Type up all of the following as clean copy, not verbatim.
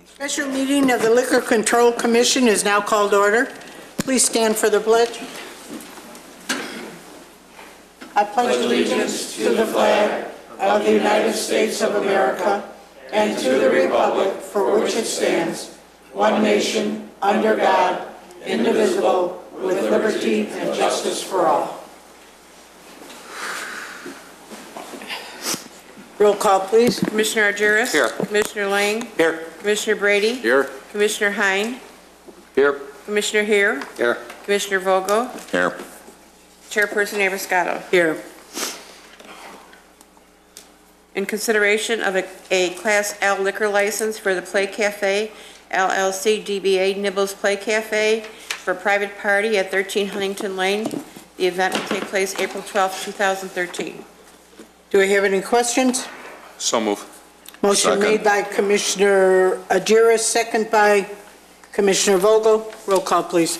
Special meeting of the Liquor Control Commission is now called to order. Please stand for the pledge. I pledge allegiance to the flag of the United States of America and to the republic for which it stands, one nation, under God, indivisible, with liberty and justice for all. Roll call, please. Commissioner Argyris? Here. Commissioner Lang? Here. Commissioner Brady? Here. Commissioner Hein? Here. Commissioner Heer? Here. Commissioner Vogel? Here. Chairperson Abiscato. Here. In consideration of a Class L liquor license for the Play Cafe, LLC DBA Nibbles Play Cafe for a private party at 13 Huntington Lane. The event will take place April 12, 2013. Do we have any questions? So move. Motion Second. made by Commissioner Argyris, second by Commissioner Vogel. Roll call, please.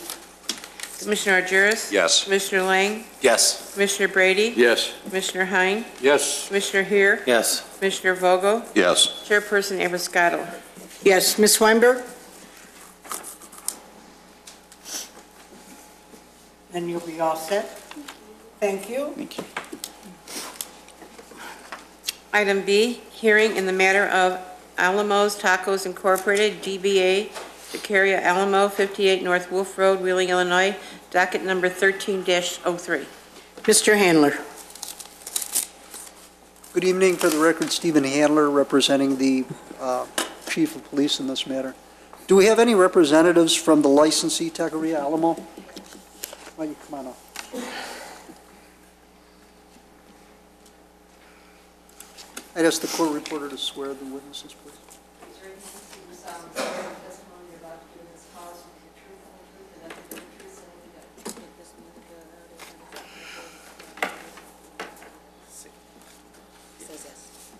Commissioner Argyris? Yes. Commissioner Lang? Yes. Commissioner Brady? Yes. Commissioner Hein? Yes. Commissioner Heer? Yes. Commissioner Vogel? Yes. Chairperson Abiscato. Yes, Ms. Weinberg? Then you'll be all set. Thank you. Thank you. Item B, hearing in the matter of Alamos Tacos Incorporated, DBA Vicaria Alamo, 58 North Wolf Road, Wheeling, Illinois, docket number 13-03. Mr. Handler. Good evening. For the record, Stephen Handler, representing the Chief of Police in this matter. Do we have any representatives from the licensee, Taqueria Alamo? Why don't you come on up? I'd ask the court reporter to swear the witnesses, please.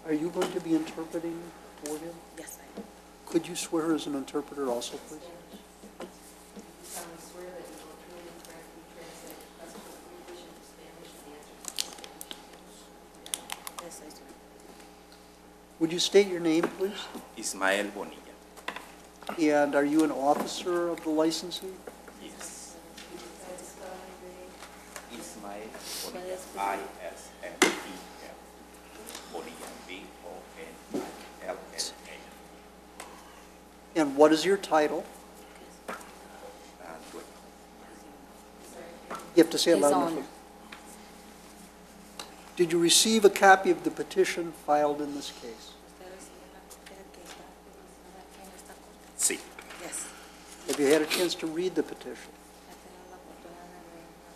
Are you going to be interpreting for him? Yes, I am. Could you swear as an interpreter also, please? Swear that you will truly and correctly translate the question of English into Spanish and answer. Yes, I swear. Would you state your name, please? Ismael Bonilla. And are you an officer of the licensee? Yes. Ismael Bonilla. I-S-M-E-L. Bonilla. B-O-N-I-L-L-A. And what is your title? You have to say it His loud honor. enough. Did you receive a copy of the petition filed in this case? Sí. Yes. Have you had a chance to read the petition?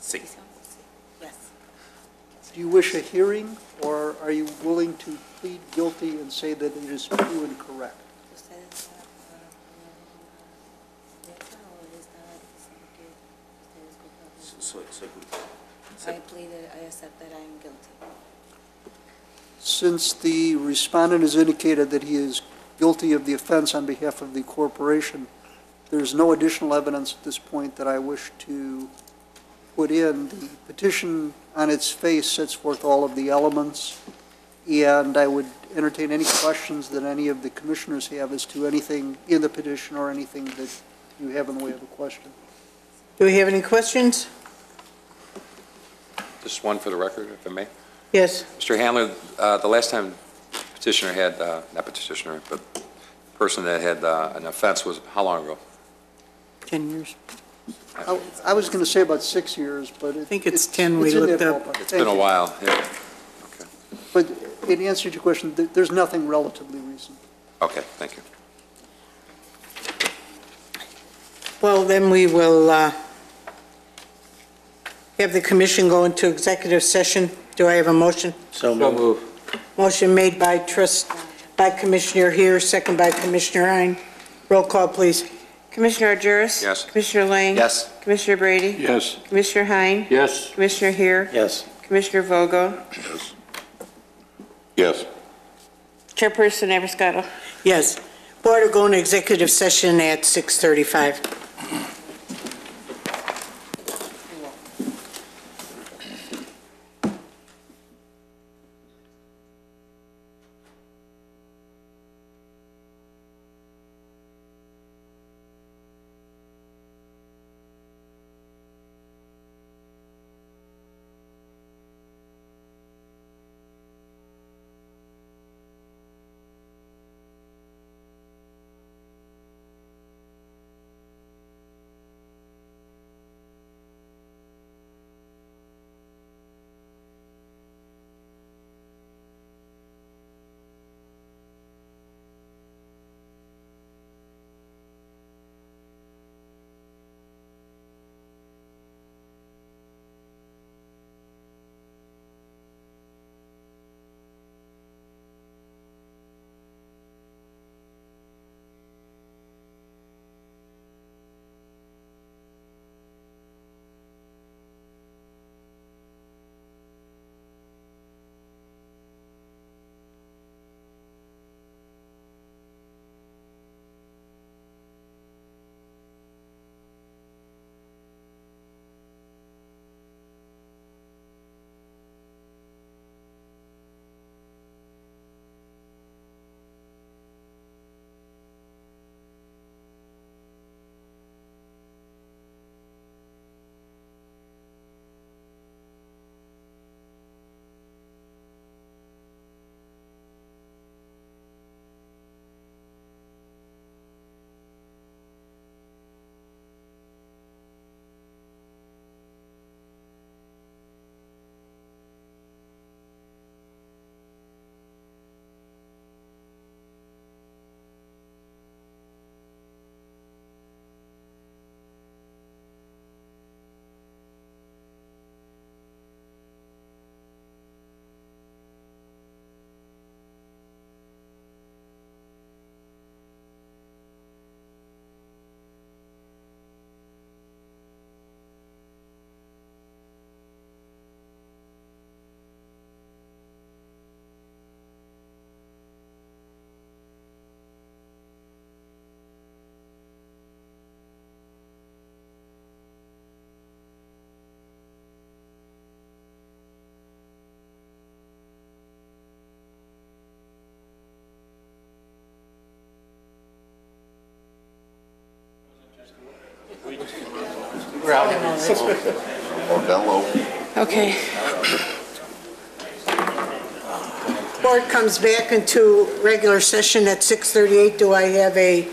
Sí. Yes. Do you wish a hearing, or are you willing to plead guilty and say that it is true and correct? Soy culpable. I pleaded, I accept that I am guilty. Since the respondent has indicated that he is guilty of the offense on behalf of the corporation, there's no additional evidence at this point that I wish to put in. The petition on its face sets forth all of the elements, and I would entertain any questions that any of the commissioners have as to anything in the petition or anything that you have in the way of a question. Do we have any questions? Just one for the record, if I may. Yes. Mr. Handler, the last time petitioner had, not petitioner, but person that had an offense was how long ago? 10 years. I was going to say about 6 years, but I think it's 10 we in looked that up. ballpark. It's Thank been a you. while, yeah. Okay. But in answer to your question, there's nothing relatively recent. Okay, thank you. Well, then we will have the commission go into executive session. Do I have a motion? So move. Motion made by Commissioner Heer, second by Commissioner Hein. Roll call, please. Commissioner Argyris? Yes. Commissioner Lang? Yes. Commissioner Brady? Yes. Commissioner Hein? Yes. Commissioner Heer? Yes. Commissioner Vogel? Yes. Chairperson Abiscato. Yes. Board will go into executive session at 6:35. Okay. Board comes back into regular session at 6:38. Do I have a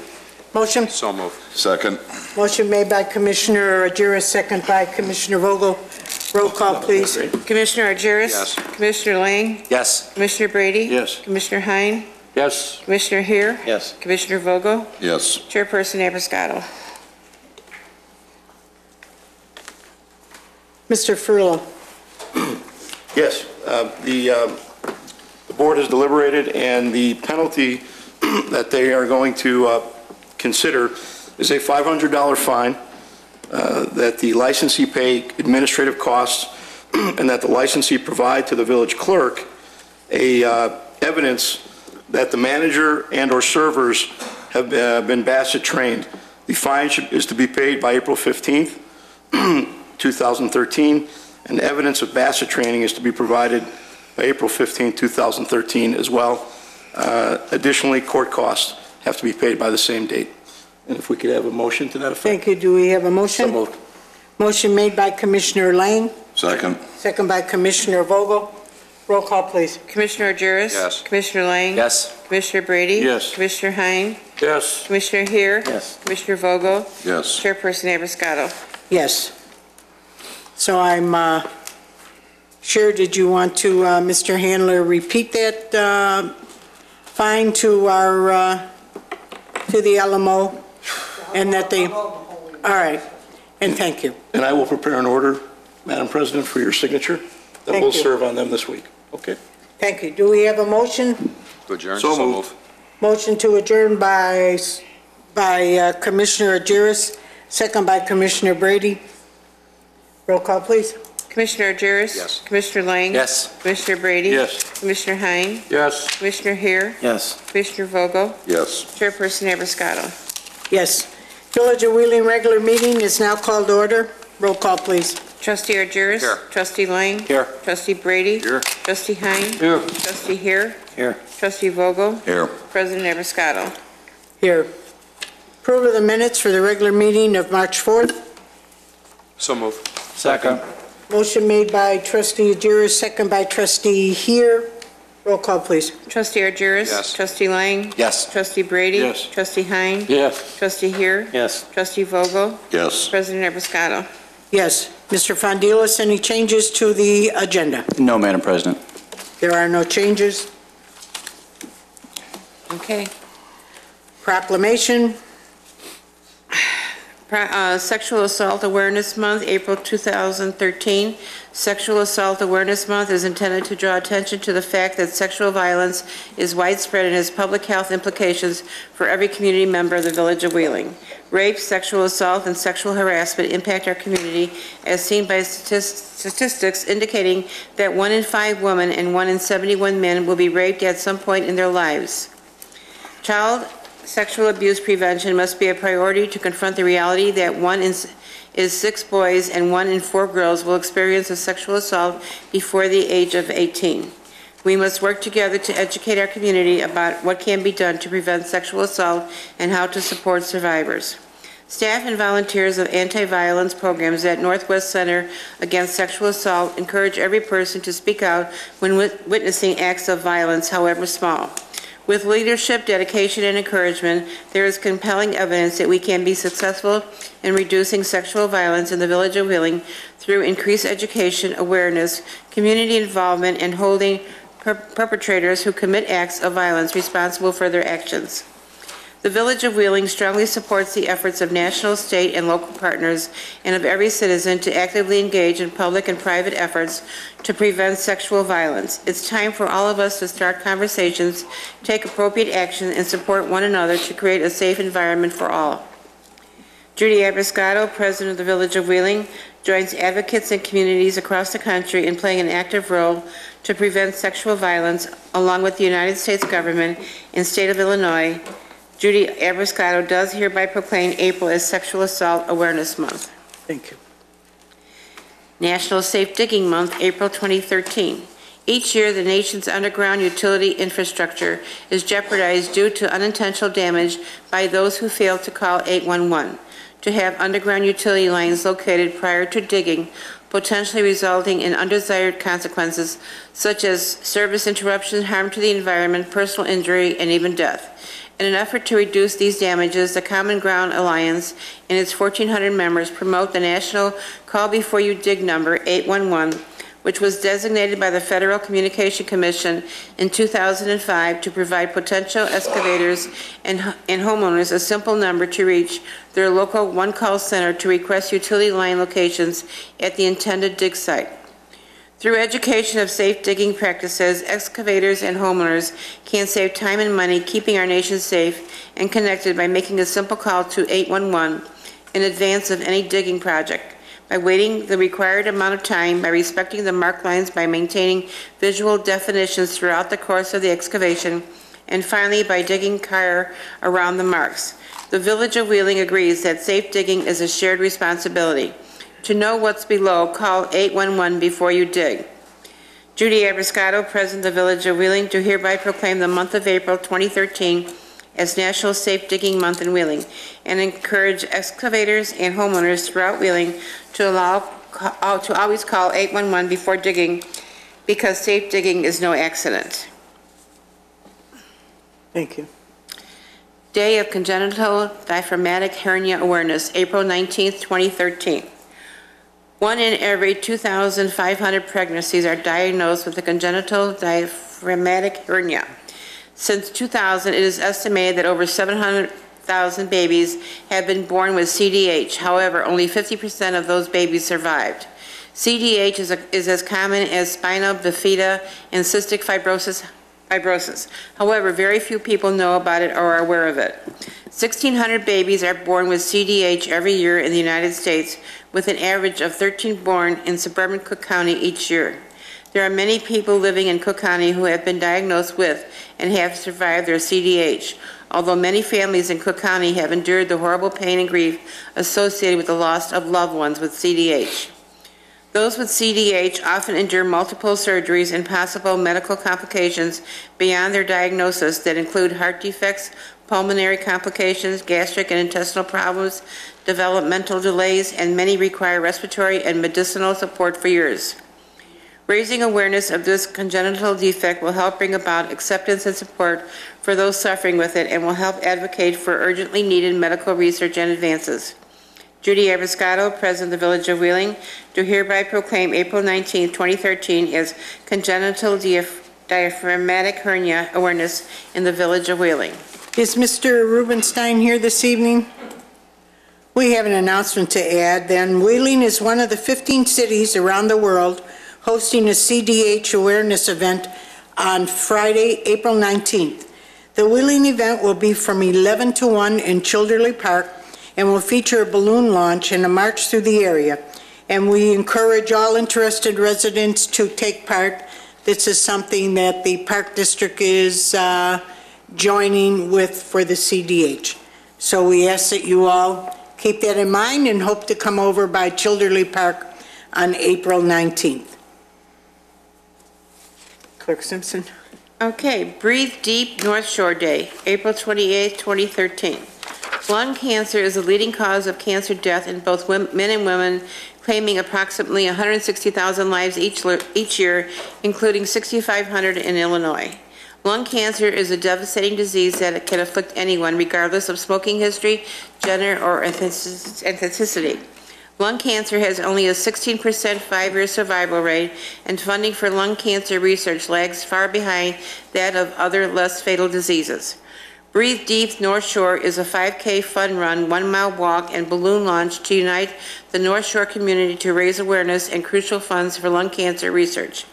motion? So moved. Second. Motion made by Commissioner Argyris, second by Commissioner Vogel. Roll call, please. Commissioner Argyris? Yes. Commissioner Lang? Yes. Commissioner Brady? Yes. Commissioner Hein? Yes. Commissioner Here? Yes. Commissioner Vogel? Yes. Chairperson Abrascato. Mr. Furlow. Yes, the board has deliberated, and the penalty that they are going to consider is a $500 fine, that the licensee pay administrative costs, and that the licensee provide to the village clerk evidence that the manager and/or servers have been Bassett trained. The fine is to be paid by April 15th, 2013, and evidence of Bassett training is to be provided by April 15, 2013 as well. Additionally, court costs have to be paid by the same date. And if we could have a motion to that effect. Thank you. Do we have a motion? So moved. Motion made by Commissioner Lang, Second. second by Commissioner Vogel. Roll call, please. Commissioner Argyris? Yes. Commissioner Lang? Yes. Commissioner Brady? Yes. Commissioner Hein? Yes. Commissioner Here? Yes. Commissioner Vogel? Yes. Chairperson Abrascato. Yes. So I'm sure, did you want to, Mr. Handler, repeat that fine to our, to the LMO? And that they, all right, and thank you. And I will prepare an order, Madam President, for your signature that Thank will you. serve on them this week. Okay? Thank you. Do we have a motion? To adjourn? So moved. Motion to adjourn by Commissioner Argyris, second by Commissioner Brady. Roll call, please. Commissioner Argyris? Yes. Commissioner Lang? Yes. Commissioner Brady? Yes. Commissioner Hein? Yes. Commissioner Here? Yes. Commissioner Vogel? Yes. Chairperson Abrascato. Yes. Village of Wheeling regular meeting is now called to order. Roll call, please. Trustee Argyris? Here. Trustee Lang? Here. Trustee Brady? Here. Trustee Hein? Here. Trustee Here? Here. Trustee Vogel? Here. President Abrascato. Here. Approval of the minutes for the regular meeting of March 4th. So moved. Second. Motion made by Trustee Argyris, second by Trustee Here. Roll call, please. Trustee Argyris? Yes. Trustee Lang? Yes. Trustee Brady? Yes. Trustee Hein? Yes. Trustee Here? Yes. Trustee Vogel? Yes. President Abrascato. Yes. Mr. Fondilas, any changes to the agenda? No, Madam President. There are no changes. Okay. Proclamation. Sexual Assault Awareness Month, April 2013. Sexual Assault Awareness Month is intended to draw attention to the fact that sexual violence is widespread and has public health implications for every community member of the Village of Wheeling. Rape, sexual assault, and sexual harassment impact our community, as seen by statistics indicating that 1 in 5 women and 1 in 71 men will be raped at some point in their lives. Child sexual abuse prevention must be a priority to confront the reality that 1 in 6 boys and 1 in 4 girls will experience a sexual assault before the age of 18. We must work together to educate our community about what can be done to prevent sexual assault and how to support survivors. Staff and volunteers of anti-violence programs at Northwest Center Against Sexual Assault encourage every person to speak out when witnessing acts of violence, however small. With leadership, dedication, and encouragement, there is compelling evidence that we can be successful in reducing sexual violence in the Village of Wheeling through increased education, awareness, community involvement, and holding perpetrators who commit acts of violence responsible for their actions. The Village of Wheeling strongly supports the efforts of national, state, and local partners and of every citizen to actively engage in public and private efforts to prevent sexual violence. It's time for all of us to start conversations, take appropriate action, and support one another to create a safe environment for all. Judy Abrascato, President of the Village of Wheeling, joins advocates and communities across the country in playing an active role to prevent sexual violence, along with the United States government and state of Illinois. Judy Abrascato does hereby proclaim April as Sexual Assault Awareness Month. Thank you. National Safe Digging Month, April 2013. Each year, the nation's underground utility infrastructure is jeopardized due to unintentional damage by those who fail to call 811. to have underground utility lines located prior to digging, potentially resulting in undesired consequences such as service interruption, harm to the environment, personal injury, and even death. In an effort to reduce these damages, the Common Ground Alliance and its 1,400 members promote the national Call Before You Dig number 811, which was designated by the Federal Communication Commission in 2005 to provide potential excavators and homeowners a simple number to reach their local one-call center to request utility line locations at the intended dig site. Through education of safe digging practices, excavators and homeowners can save time and money keeping our nation safe and connected by making a simple call to 811 in advance of any digging project, by waiting the required amount of time, by respecting the mark lines, by maintaining visual definitions throughout the course of the excavation, and finally by digging care around the marks. The Village of Wheeling agrees that safe digging is a shared responsibility. To know what's below, call 811 before you dig. Judy Abiscato, President of the Village of Wheeling, do hereby proclaim the month of April 2013 as National Safe Digging Month in Wheeling, and encourage excavators and homeowners throughout Wheeling to always call 811 before digging, because safe digging is no accident. Thank you. Day of Congenital Diaphragmatic Hernia Awareness, April 19th, 2013. 1 in every 2,500 pregnancies are diagnosed with a congenital diaphragmatic hernia. Since 2000, it is estimated that over 700,000 babies have been born with CDH. However, only 50% of those babies survived. CDH is as common as spina bifida and cystic fibrosis. However, very few people know about it or are aware of it. 1,600 babies are born with CDH every year in the United States, with an average of 13 born in suburban Cook County each year. There are many people living in Cook County who have been diagnosed with and have survived their CDH, although many families in Cook County have endured the horrible pain and grief associated with the loss of loved ones with CDH. Those with CDH often endure multiple surgeries and possible medical complications beyond their diagnosis that include heart defects, pulmonary complications, gastric and intestinal problems, developmental delays, and many require respiratory and medicinal support for years. Raising awareness of this congenital defect will help bring about acceptance and support for those suffering with it and will help advocate for urgently needed medical research and advances. Judy Abiscato, President of the Village of Wheeling, do hereby proclaim April 19, 2013 as Congenital Diaphragmatic Hernia Awareness in the Village of Wheeling. Is Mr. Rubenstein here this evening? We have an announcement to add then. Wheeling is one of the 15 cities around the world hosting a CDH awareness event on Friday, April 19th. The Wheeling event will be from 11 to 1 in Childerley Park and will feature a balloon launch and a march through the area. And we encourage all interested residents to take part. This is something that the Park District is joining with for the CDH. So we ask that you all keep that in mind and hope to come over by Childerley Park on April 19th. Clerk Simpson. Okay, Breathe Deep North Shore Day, April 28, 2013. Lung cancer is the leading cause of cancer death in both men and women, claiming approximately 160,000 lives each year, including 6,500 in Illinois. Lung cancer is a devastating disease that can afflict anyone, regardless of smoking history, gender, or ethnicity. Lung cancer has only a 16% 5-year survival rate, and funding for lung cancer research lags far behind that of other less fatal diseases. Breathe Deep North Shore is a 5K fun run, 1-mile walk, and balloon launch to unite the North Shore community to raise awareness and crucial funds for lung cancer research.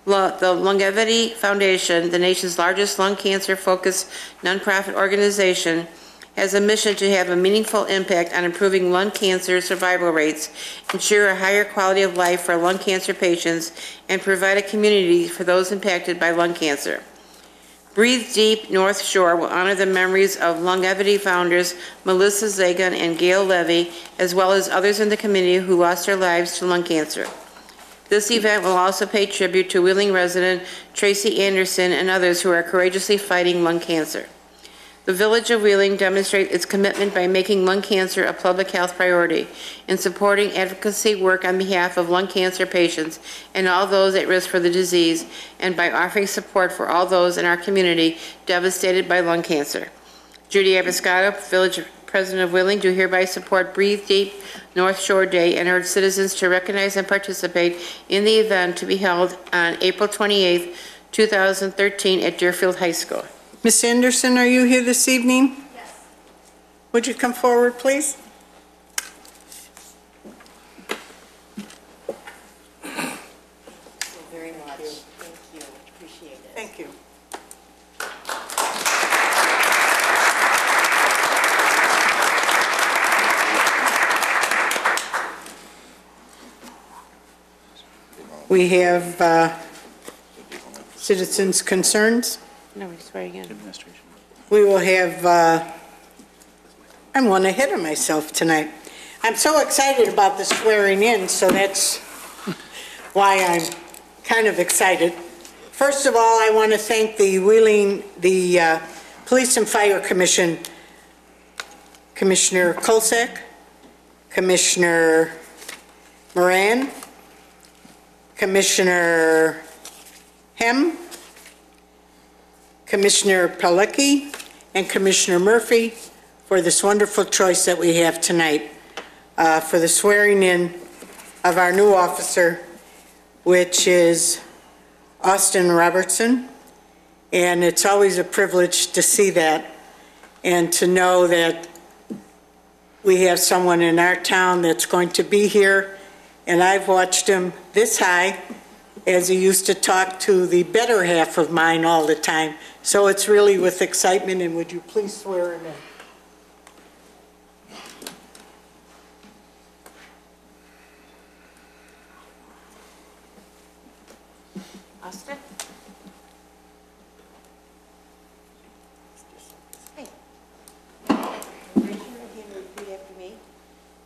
The Longevity Foundation, the nation's largest lung cancer-focused nonprofit organization, has a mission to have a meaningful impact on improving lung cancer survival rates, ensure a higher quality of life for lung cancer patients, and provide a community for those impacted by lung cancer. Breathe Deep North Shore will honor the memories of Longevity founders Melissa Zagan and Gail Levy, as well as others in the community who lost their lives to lung cancer. This event will also pay tribute to Wheeling resident Tracy Anderson and others who are courageously fighting lung cancer. The Village of Wheeling demonstrates its commitment by making lung cancer a public health priority and supporting advocacy work on behalf of lung cancer patients and all those at risk for the disease, and by offering support for all those in our community devastated by lung cancer. Judy Abiscato, Village President of Wheeling, do hereby support Breathe Deep North Shore Day and urge citizens to recognize and participate in the event to be held on April 28th, 2013 at Deerfield High School. Ms. Anderson, are you here this evening? Yes. Would you come forward, please? Thank you very much. Thank you. Appreciate it. Thank you. We have citizens' concerns. No, we swear again. We will have, I'm one ahead of myself tonight. I'm so excited about the swearing in, so that's why I'm kind of excited. First of all, I want to thank the Police and Fire Commission, Commissioner Kolsak, Commissioner Moran, Commissioner Hem, Commissioner Pelecki, and Commissioner Murphy for this wonderful choice that we have tonight for the swearing in of our new officer, which is Austin Robertson. And it's always a privilege to see that and to know that we have someone in our town that's going to be here. And I've watched him this high as he used to talk to the better half of mine all the time. So it's really with excitement, and would you please swear him in? Austin? Hey. Raise your right hand and repeat after me.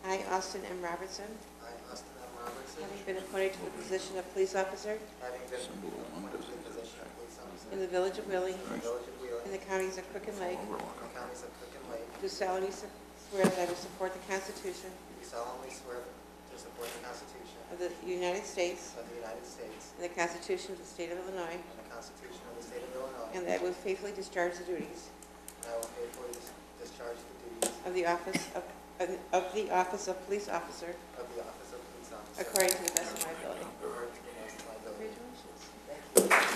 I, Austin M. Robertson, I, Austin M. Robertson, having been appointed to the position of police officer having been appointed to the position of police officer in the Village of Wheeling, in the Village of Wheeling, in the counties of Cook and Lake, in the counties of Cook and Lake, do solemnly swear that I will support the Constitution do solemnly swear to support the Constitution of the United States of the United States and the Constitution of the State of Illinois, and the Constitution of the State of Illinois, and that I will faithfully discharge the duties and I will faithfully discharge the duties of the office of police officer of the office of police officer according to the best of my ability. according to the best of my ability. Congratulations.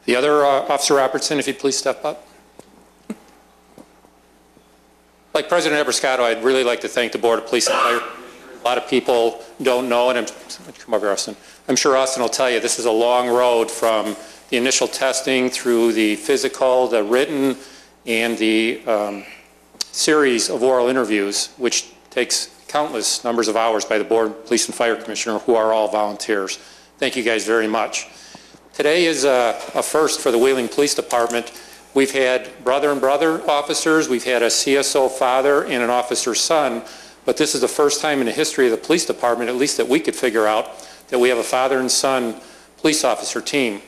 The other Officer Robertson, if you'd please step up. Like President Abiscato, I'd really like to thank the Board of Police and Fire. A lot of people don't know, and come over, Austin. I'm sure Austin will tell you this is a long road from the initial testing through the physical, the written, and the series of oral interviews, which takes countless numbers of hours by the Board Police and Fire Commissioner, who are all volunteers. Thank you guys very much. Today is a first for the Wheeling Police Department. We've had brother and brother officers, we've had a CSO father and an officer's son, but this is the first time in the history of the police department, at least that we could figure out, that we have a father and son police officer team.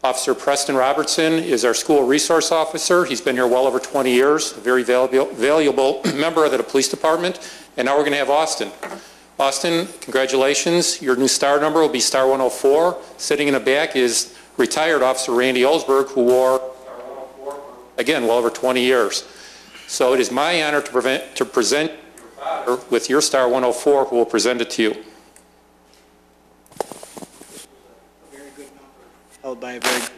Officer Preston Robertson is our school resource officer. He's been here well over 20 years, a very valuable member of the police department. And now we're going to have Austin. Austin, congratulations. Your new star number will be star 104. Sitting in the back is retired Officer Randy Olsberg, who wore star 104 for, again, well over 20 years. So it is my honor to present your father with your star 104, who will present it to you. Very good number. Held by a very good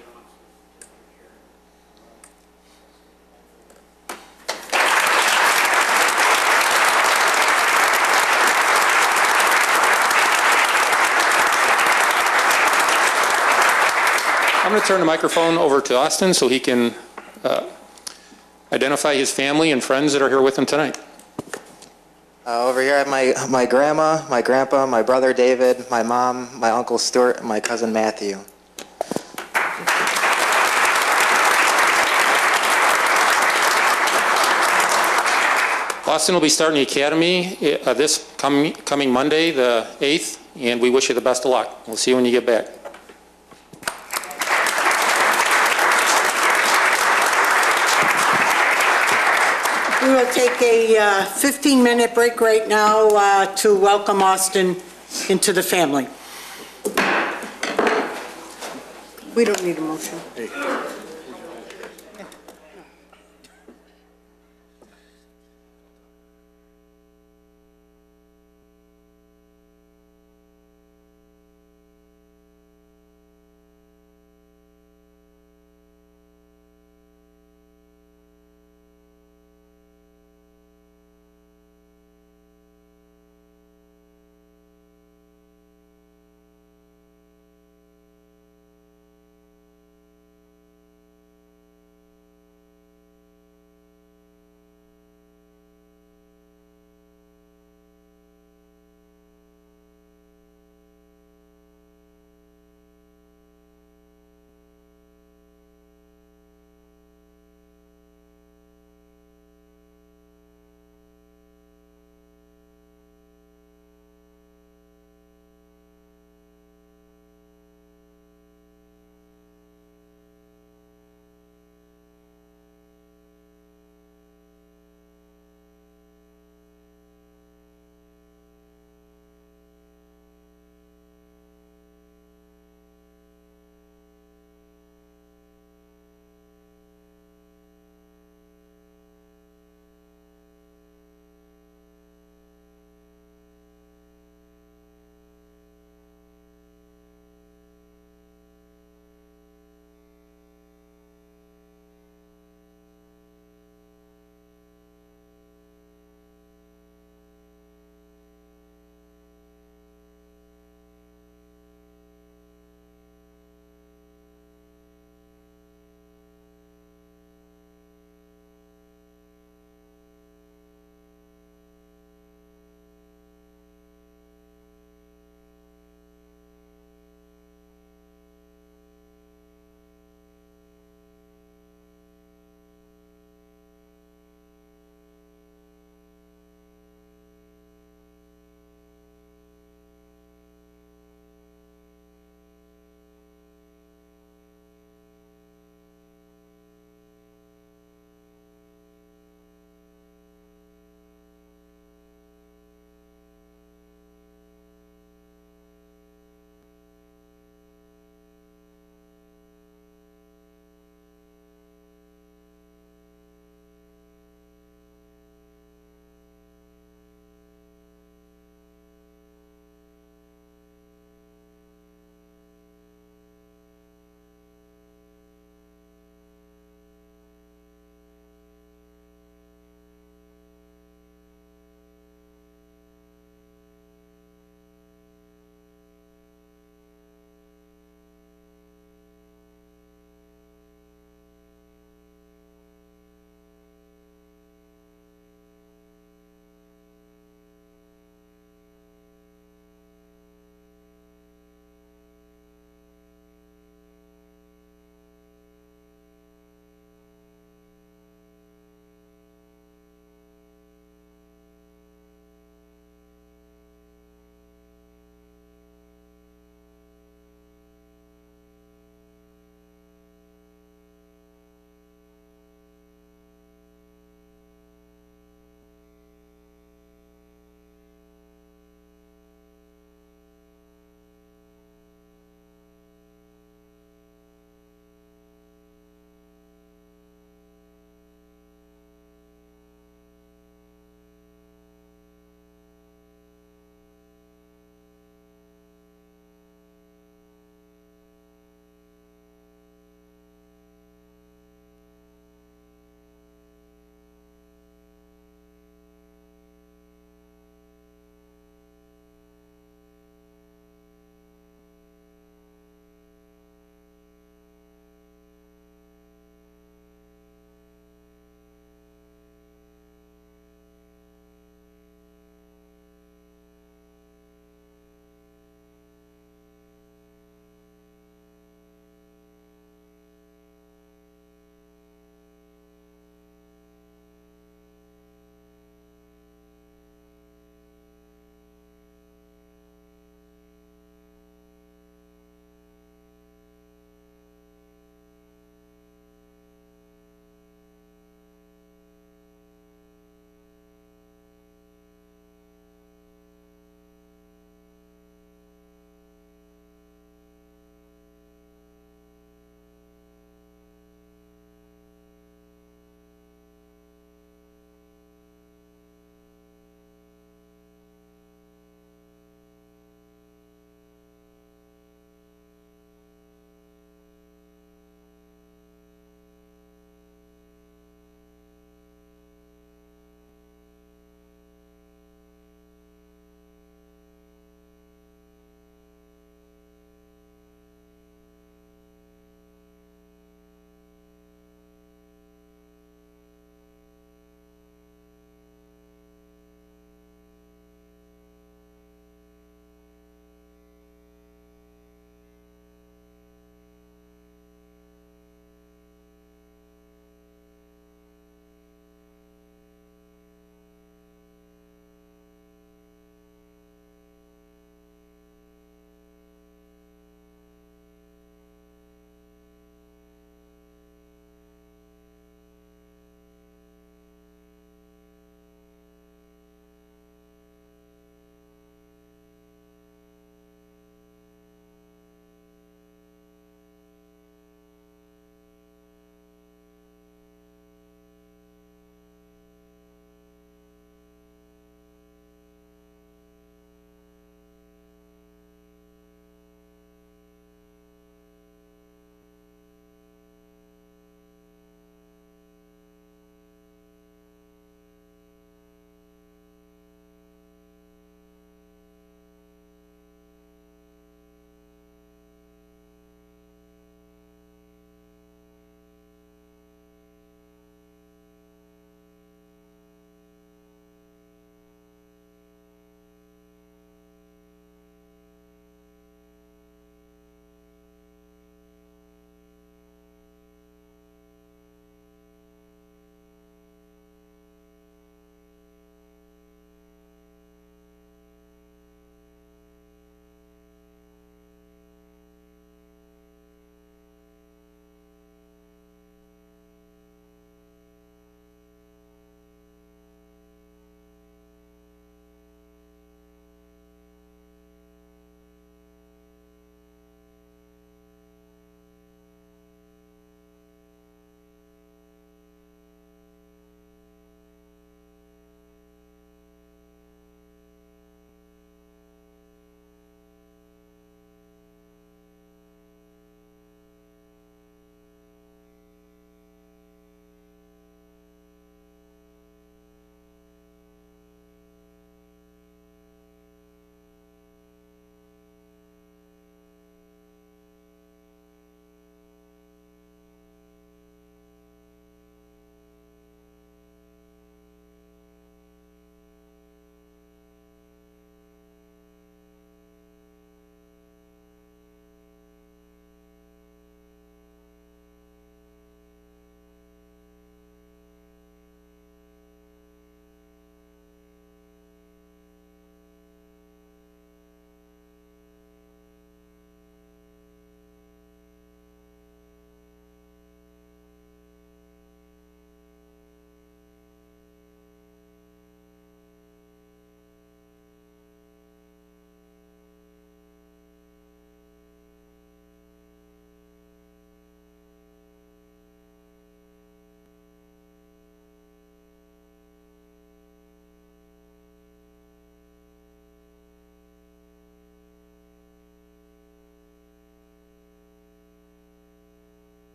I'm going to turn the microphone over to Austin so he can identify his family and friends that are here with him tonight. Over here I have my grandma, my grandpa, my brother David, my mom, my uncle Stuart, and my cousin Matthew. Austin will be starting the academy this coming Monday, the 8th, and we wish you the best of luck. We'll see you when you get back. We will take a 15-minute break right now to welcome Austin into the family. We don't need a motion.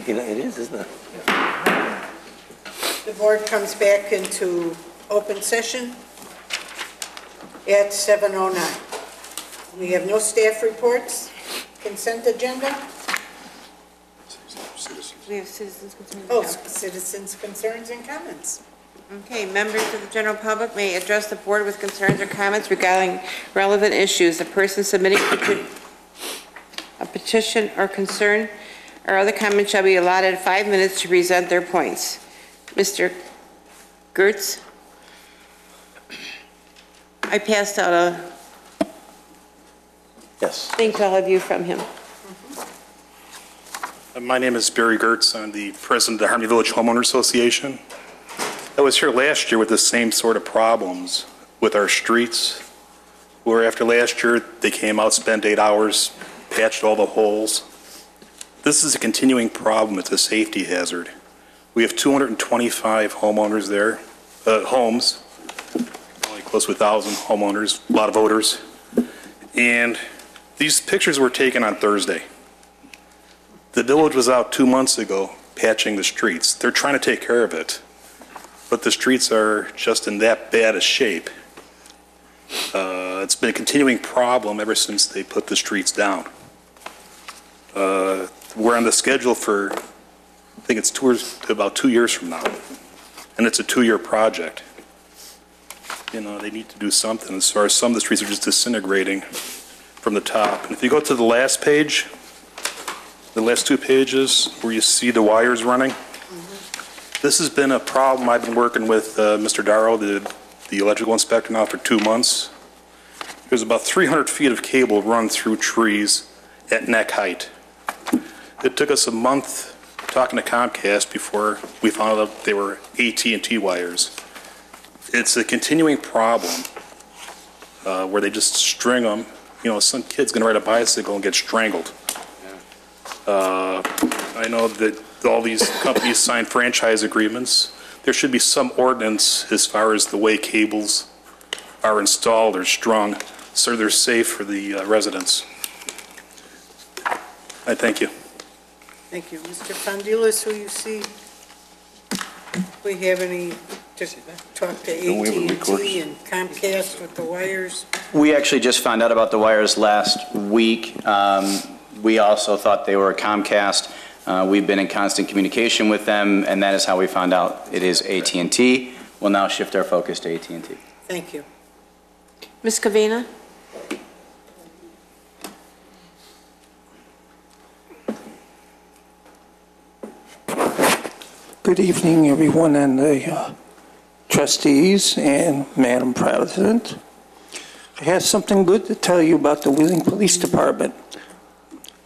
It is, isn't it? The board comes back into open session at 7:09. We have no staff reports. Consent agenda? We have citizens' concerns. Oh, citizens' concerns and comments. Okay, members of the general public may address the board with concerns or comments regarding relevant issues. The person submitting a petition or concern or other comment shall be allotted 5 minutes to present their points. Mr. Gertz? I passed out a thing to all of you from him. My name is Barry Gertz. I'm the president of the Harmony Village Homeowner Association. I was here last year with the same sort of problems with our streets, where after last year, they came out, spent 8 hours, patched all the holes. This is a continuing problem. It's a safety hazard. We have 225 homeowners there, homes, only close to 1,000 homeowners, a lot of voters. And these pictures were taken on Thursday. The village was out 2 months ago patching the streets. They're trying to take care of it, but the streets are just in that bad a shape. It's been a continuing problem ever since they put the streets down. We're on the schedule for, I think it's about 2 years from now, and it's a 2-year project. You know, they need to do something as far as some of the streets are just disintegrating from the top. And if you go to the last page, the last 2 pages where you see the wires running, this has been a problem. I've been working with Mr. Darrow, the electrical inspector, now for 2 months. There's about 300 feet of cable run through trees at neck height. It took us a month talking to Comcast before we found out they were AT&T wires. It's a continuing problem where they just string them. You know, some kid's going to ride a bicycle and get strangled. I know that all these companies sign franchise agreements. There should be some ordinance as far as the way cables are installed or strung so they're safe for the residents. I thank you. Thank you. Mr. Fondilas, who you see? We have any, just talk to AT&T and Comcast with the wires? We actually just found out about the wires last week. We also thought they were Comcast. We've been in constant communication with them, and that is how we found out it is AT&T. We'll now shift our focus to AT&T. Thank you. Ms. Covina? Good evening, everyone, and the trustees and Madam President. I have something good to tell you about the Wheeling Police Department.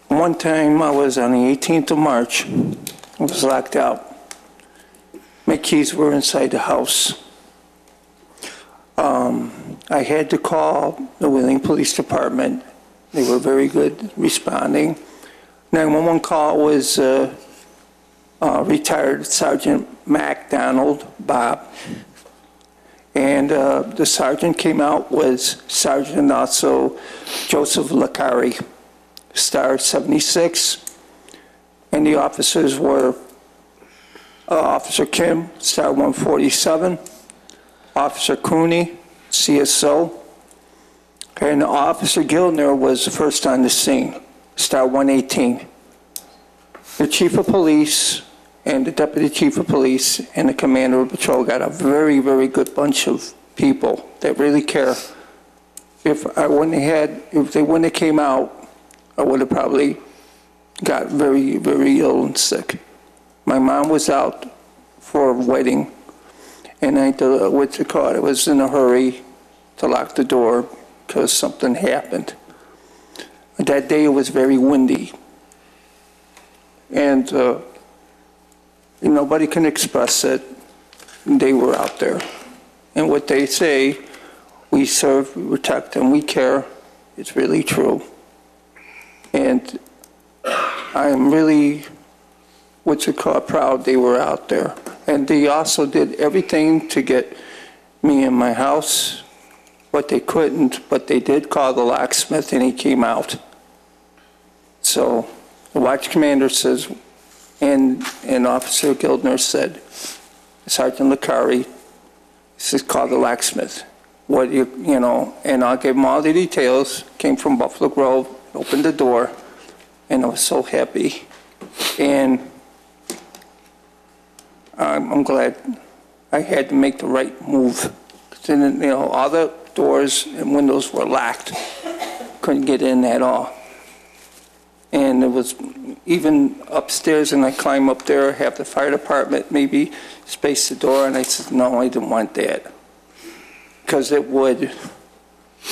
One time I was on the 18th of March. I was locked out. My keys were inside the house. I had to call the Wheeling Police Department. They were very good responding. 911 call was retired Sergeant MacDonald, Bob. And the sergeant came out was Sergeant also Joseph Lacari, Star 76. And the officers were Officer Kim, Star 147, Officer Cooney, CSO, and Officer Gildner was first on the scene, Star 118. The Chief of Police and the Deputy Chief of Police and the Commander of Patrol got a very, very good bunch of people that really care. If they wouldn't have came out, I would have probably got very, very ill and sick. My mom was out for a wedding, and I was in a hurry to lock the door because something happened. That day it was very windy, and nobody can express it. They were out there, and what they say, we serve, we protect, and we care, it's really true. And I'm really, proud they were out there. And they also did everything to get me in my house, but they couldn't, but they did call the locksmith and he came out. So the watch commander says And Officer Gildner said, Sergeant Licari, this is called the locksmith. What you know, and I gave him all the details, came from Buffalo Grove, opened the door, and I was so happy. And I'm glad I had to make the right move. Then, you know, all the doors and windows were locked. Couldn't get in at all. And it was even upstairs, and I climb up there, have the fire department maybe space the door, and I said, no, I didn't want that. Because it would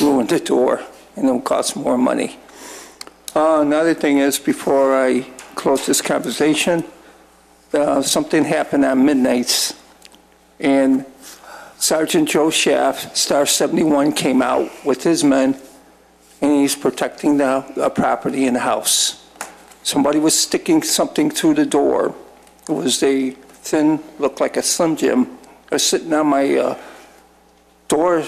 ruin the door, and it would cost more money. Another thing is, before I close this conversation, something happened on midnights, and Sergeant Joe Schaff, Star 71, came out with his men, and he's protecting the property in the house. Somebody was sticking something through the door. It was a thin, looked like a Slim Jim. I was sitting on my door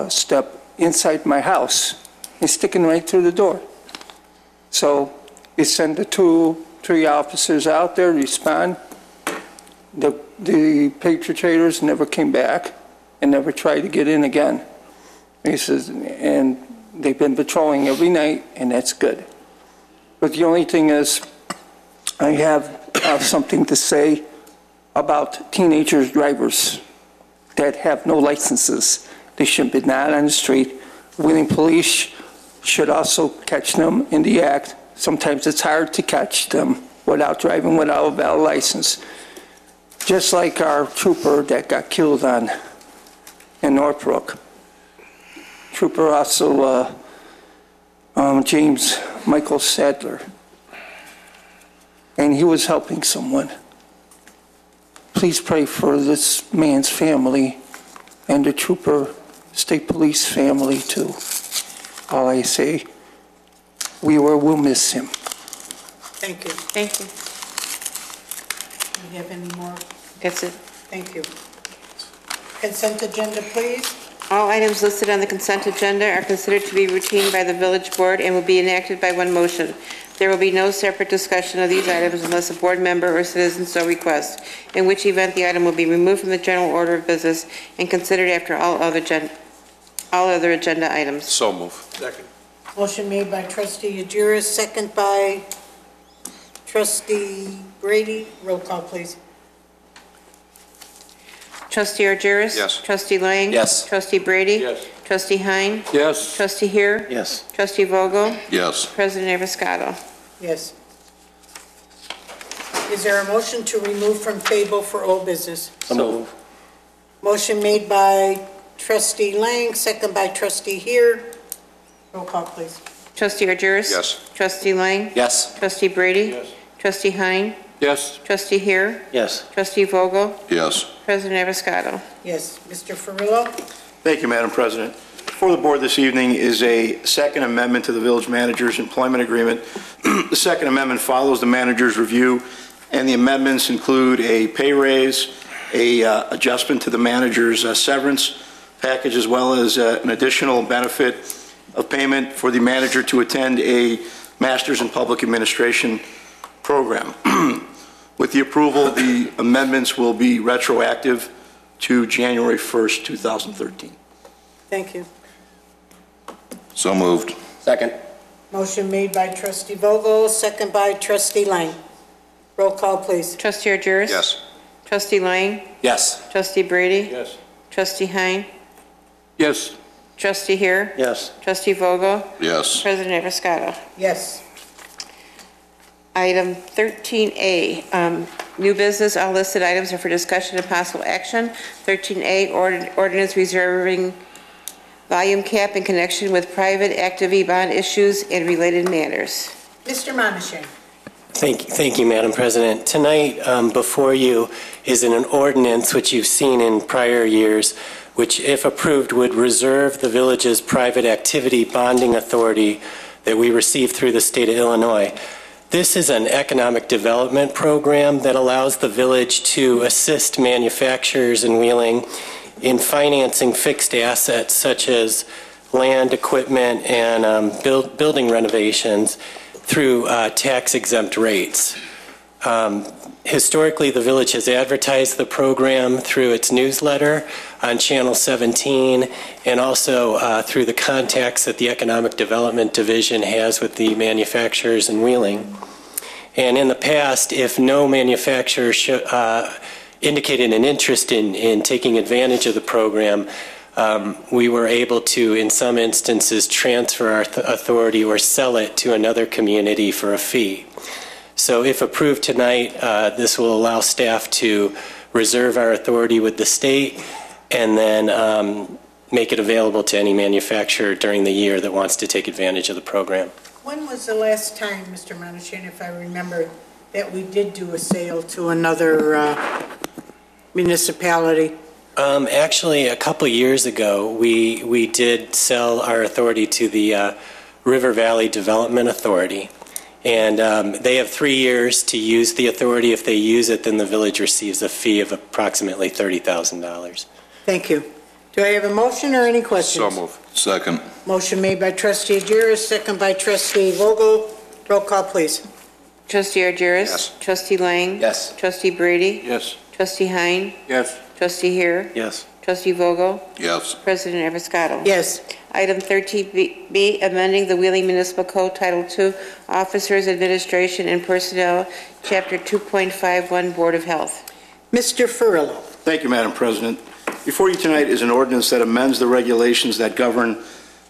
step inside my house. He's sticking right through the door. So he sent the 2-3 officers out there to respond. The perpetrators never came back and never tried to get in again. He says, and they've been patrolling every night, and that's good. But the only thing is, I have something to say about teenagers drivers that have no licenses. They should be not on the street. Wheeling police should also catch them in the act. Sometimes it's hard to catch them without driving without a valid license. Just like our trooper that got killed in Northbrook. Trooper also, James Michael Sadler. And he was helping someone. Please pray for this man's family and the trooper state police family too. All I say, we'll miss him. Thank you. Thank you. Do you have any more? That's it. Thank you. Consent agenda, please. All items listed on the consent agenda are considered to be routine by the village board and will be enacted by one motion. There will be no separate discussion of these items unless a board member or citizen so requests, in which event the item will be removed from the general order of business and considered after all other agenda items. So move. Second. Motion made by trustee Agiris, second by trustee Brady. Roll call, please. Trustee Argyris? Yes. Trustee Lang? Yes. Trustee Brady? Yes. Trustee Hein? Yes. Trustee Heer? Yes. Trustee Vogel? Yes. President Avascado? Yes. Is there a motion to remove from table for old business? So move. Motion made by trustee Lang, second by trustee Heer. Roll call, please. Trustee Argyris? Yes. Trustee Lang? Yes. Trustee Brady? Yes. Trustee Hein? Yes. Trustee Heer? Yes. Trustee Vogel? Yes. President Avascado? Yes. Mr. Ferrillo? Thank you, Madam President. Before the board this evening is a second amendment to the village manager's employment agreement. The second amendment follows the manager's review, and the amendments include a pay raise, a adjustment to the manager's severance package, as well as an additional benefit of payment for the manager to attend a Master's in Public Administration program. With the approval, the amendments will be retroactive to January 1st, 2013. Thank you. So moved. Second. Motion made by trustee Vogel, second by trustee Lang. Roll call, please. Trustee Argyris? Yes. Trustee Lang? Yes. Trustee Brady? Yes. Trustee Hein? Yes. Trustee Heer? Yes. Trustee Vogel? Yes. President Avascado? Yes. Item 13A, new business, all listed items are for discussion and possible action. 13A, ordinance reserving volume cap in connection with private active bond issues and related matters. Mr. Monashay. Thank you, Madam President. Tonight, before you is an ordinance which you've seen in prior years, which, if approved, would reserve the village's private activity bonding authority that we receive through the state of Illinois. This is an economic development program that allows the village to assist manufacturers in Wheeling in financing fixed assets such as land, equipment, and building renovations through tax-exempt rates. Historically, the village has advertised the program through its newsletter on Channel 17 and also through the contacts that the Economic Development Division has with the manufacturers in Wheeling. And in the past, if no manufacturer indicated an interest in taking advantage of the program, we were able to, in some instances, transfer our authority or sell it to another community for a fee. So if approved tonight, this will allow staff to reserve our authority with the state and then make it available to any manufacturer during the year that wants to take advantage of the program. When was the last time, Mr. Monachin, if I remember, that we did do a sale to another municipality? Actually, a couple years ago, we did sell our authority to the River Valley Development Authority. And they have 3 years to use the authority. If they use it, then the village receives a fee of approximately $30,000. Thank you. Do I have a motion or any questions? So move. Second. Motion made by trustee Agiris, second by trustee Vogel. Roll call, please. Trustee Argyris? Yes. Trustee Lang? Yes. Trustee Brady? Yes. Trustee Hein? Yes. Trustee Heer? Yes. Trustee Vogel? Yes. President Evers-Scotto? Yes. Item 13B, amending the Wheeling Municipal Code Title II, Officers, Administration, and Personnel, Chapter 2.51, Board of Health. Mr. Ferrillo. Thank you, Madam President. Before you tonight is an ordinance that amends the regulations that govern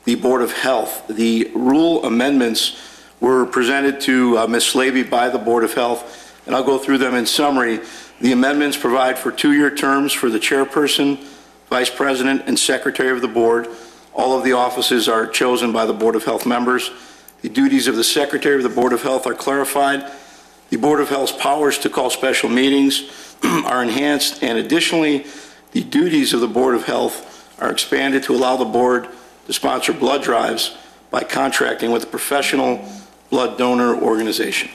the Board of Health. The rule amendments were presented to Ms. Slavy by the Board of Health, and I'll go through them in summary. The amendments provide for 2-year terms for the chairperson, vice president, and secretary of the board. All of the offices are chosen by the Board of Health members. The duties of the secretary of the Board of Health are clarified. The Board of Health's powers to call special meetings are enhanced, and additionally, the duties of the Board of Health are expanded to allow the board to sponsor blood drives by contracting with a professional blood donor organization.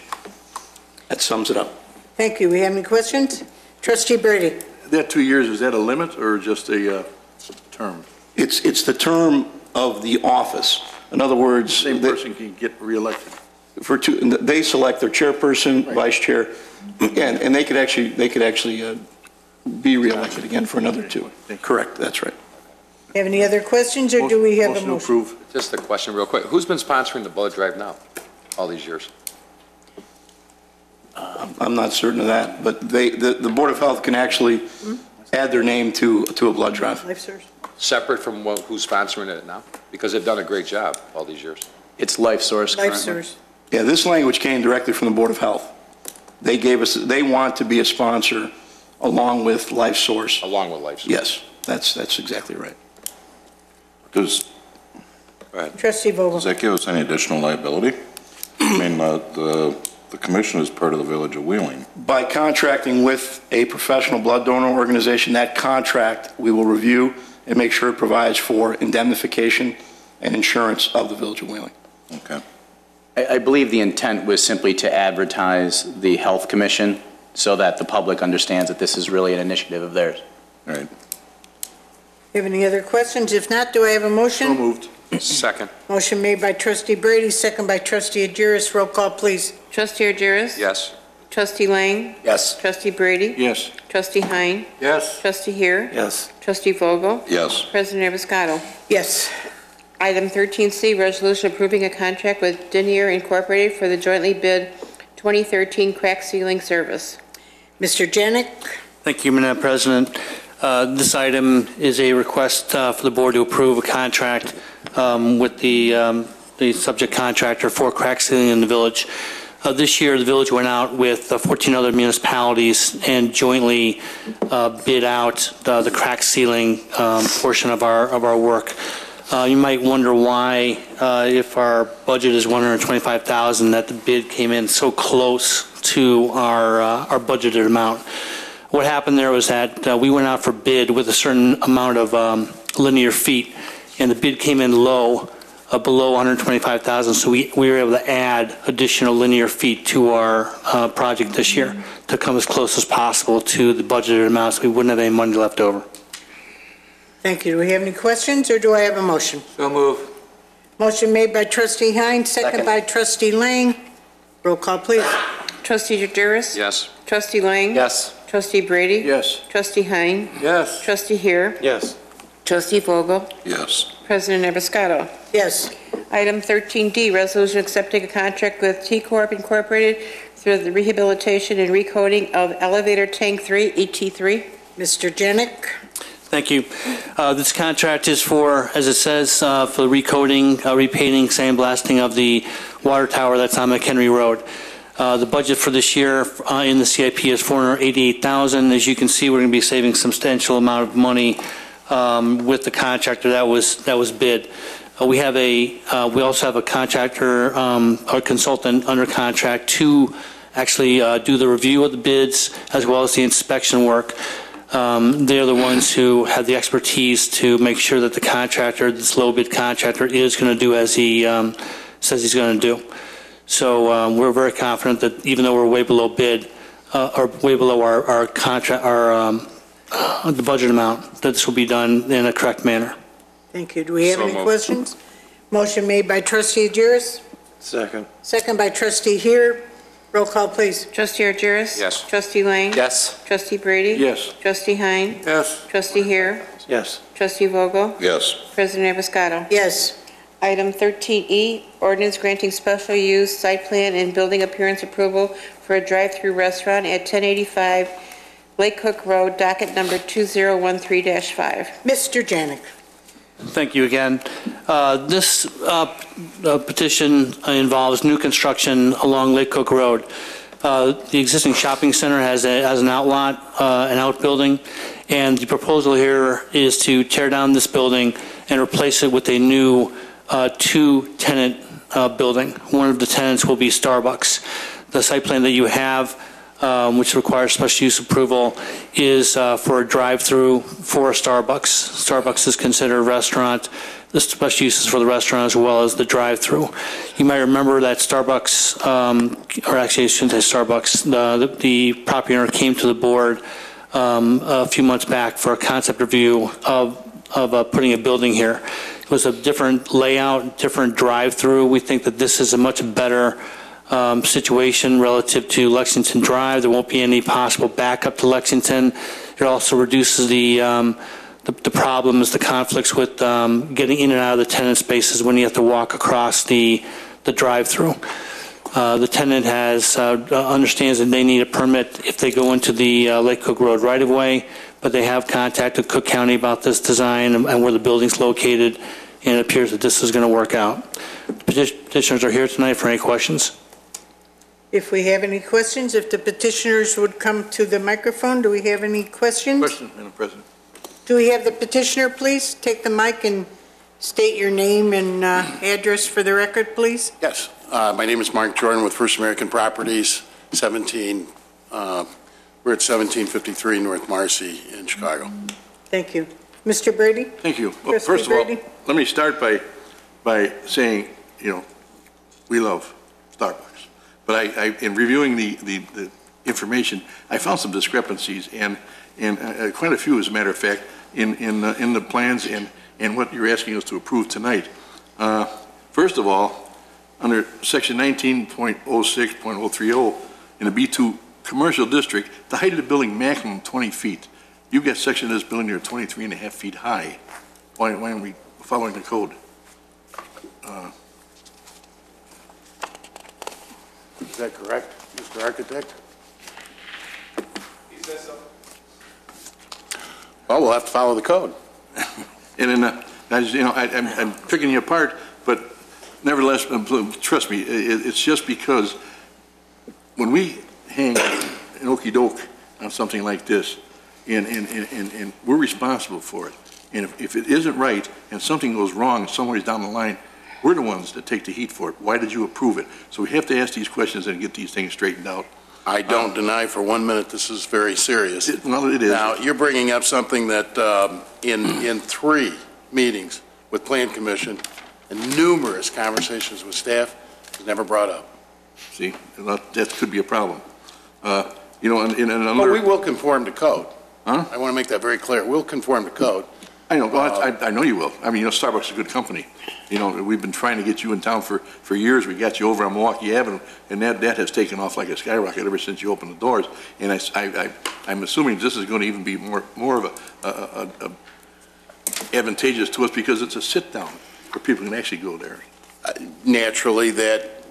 That sums it up. Thank you. We have any questions? Trustee Brady. That 2 years, is that a limit or just a term? It's the term of the office. In other words, Same person can get reelected. they select their chairperson, Right. vice chair, and they could actually be reelected again for another 2. Correct, that's right. Have any other questions, or do we have a Motion to motion? approve. Just a question real quick. Who's been sponsoring the blood drive now, all these years? I'm not certain of that, but the Board of Health can actually add their name to a blood drive. Life Source. Separate from who's sponsoring it now? Because they've done a great job all these years. It's Life Source Life currently. Source. Yeah, this language came directly from the Board of Health. They want to be a sponsor along with Life Source. Along with Life Source. Yes, that's exactly right. Does Trustee Vogel. that give us any additional liability? I mean, the commission is part of the Village of Wheeling. By contracting with a professional blood donor organization, that contract we will review and make sure it provides for indemnification and insurance of the Village of Wheeling. Okay. I believe the intent was simply to advertise the Health Commission so that the public understands that this is really an initiative of theirs. All right. Have any other questions? If not, do I have a motion? So moved. Second. Motion made by trustee Brady, second by trustee Agiris. Roll call, please. Trustee Argyris? Yes. Trustee Lang? Yes. Trustee Brady? Yes. Trustee Hein? Yes. Trustee Heer? Yes. Trustee Vogel? Yes. President Evers-Scotto? Yes. Item 13C, resolution approving a contract with Denier Incorporated for the jointly bid 2013 crack sealing service. Mr. Janik. Thank you, Madam President. This item is a request for the board to approve a contract with the subject contractor for crack sealing in the village. This year, the village went out with 14 other municipalities and jointly bid out the crack sealing portion of our work. You might wonder why, if our budget is $125,000, that the bid came in so close to our budgeted amount. What happened there was that we went out for bid with a certain amount of linear feet, and the bid came in low, below 125,000. So we were able to add additional linear feet to our project this year to come as close as possible to the budgeted amount, so we wouldn't have any money left over. Thank you. Do we have any questions, or do I have a motion? So move. Motion made by trustee Hines, second by trustee Lang. Roll call, please. Trustee Jaduris? Yes. Trustee Lang? Yes. Trustee Brady? Yes. Trustee Hein? Yes. Trustee Heer? Yes. Trustee Vogel? Yes. President Eberscato. Yes. Item 13D, resolution accepting a contract with T-Corp Incorporated through the rehabilitation and recoding of elevator tank 3, ET3. Mr. Janik? Thank you. This contract is for, as it says, for the recoding, repainting, sandblasting of the water tower that's on McHenry Road. The budget for this year in the CIP is $488,000. As you can see, we're going to be saving substantial amount of money with the contractor that was bid. We also have a contractor or consultant under contract to actually do the review of the bids as well as the inspection work. They're the ones who have the expertise to make sure that the contractor, this low bid contractor, is going to do as he says he's going to do. So we're very confident that even though we're way below bid or way below our contract, the budget amount, that this will be done in a correct manner. Thank you. Do we have So any moved. questions? Motion made by Trustee Jaduris, Second. second by Trustee Heer. Roll call, please. Trustee Jaduris? Yes. Trustee Lang? Yes. Trustee Brady? Yes. Trustee Hein? Yes. Trustee Heer? Yes. Trustee Vogel? Yes. President Eberscato. Yes. Item 13E, ordinance granting special use site plan and building appearance approval for a drive-through restaurant at 1085 Lake Cook Road, docket number 2013-5. Mr. Janik? Thank you again. This petition involves new construction along Lake Cook Road. The existing shopping center has an outlot, an outbuilding, and the proposal here is to tear down this building and replace it with a new two-tenant building. One of the tenants will be Starbucks. The site plan that you have, which requires special use approval, is for a drive-through for a Starbucks. Starbucks is considered a restaurant. The special use is for the restaurant as well as the drive-through. You might remember that Starbucks, or actually I shouldn't say Starbucks, the property owner came to the board a few months back for a concept review of putting a building here. It was a different layout, different drive-through. We think that this is a much better situation relative to Lexington Drive. There won't be any possible backup to Lexington. It also reduces the problems, the conflicts with getting in and out of the tenant spaces when you have to walk across the drive-through. The tenant understands that they need a permit if they go into the Lake Cook Road right-of-way, but they have contacted Cook County about this design and where the building's located, and it appears that this is going to work out. Petitioners are here tonight for any questions. If we have any questions, if the petitioners would come to the microphone, do we have any questions? Question, Madam President. Do we have the petitioner, please? Take the mic and state your name and address for the record, please. Yes. My name is Mark Jordan with First American Properties, 17. We're at 1753 North Marcy in Chicago. Thank you. Mr. Brady? Thank you. Well, Trustee first of all, Brady? let me start by saying, we love Starbucks. But in reviewing the information, I found some discrepancies, and quite a few, as a matter of fact, in the plans and what you're asking us to approve tonight. First of all, under section 19.06.030 in the B2 commercial district, the height of the building maximum 20 feet. You've got section of this building here 23 and a half feet high. Why aren't we following the code? Is that correct, Mr. Architect? He says so. Well, we'll have to follow the code. And then, I'm picking you apart, but nevertheless, trust me, it's just because when we hang an okey doke on something like this, and we're responsible for it, and if it isn't right and something goes wrong somewhere down the line, we're the ones that take the heat for it. Why did you approve it? So we have to ask these questions and get these things straightened out. I don't deny for 1 minute this is very serious. Well, it is. Now, you're bringing up something that in 3 meetings with Plan Commission and numerous conversations with staff was never brought up. See, that could be a problem. In another... But we will conform to code. Huh? I want to make that very clear. We'll conform to code. I know, well, I know you will. I mean, Starbucks is a good company. We've been trying to get you in town for years. We got you over on Milwaukee Avenue, and that has taken off like a skyrocket ever since you opened the doors. And I'm assuming this is going to even be more of a advantageous to us because it's a sit-down where people can actually go there. Naturally, that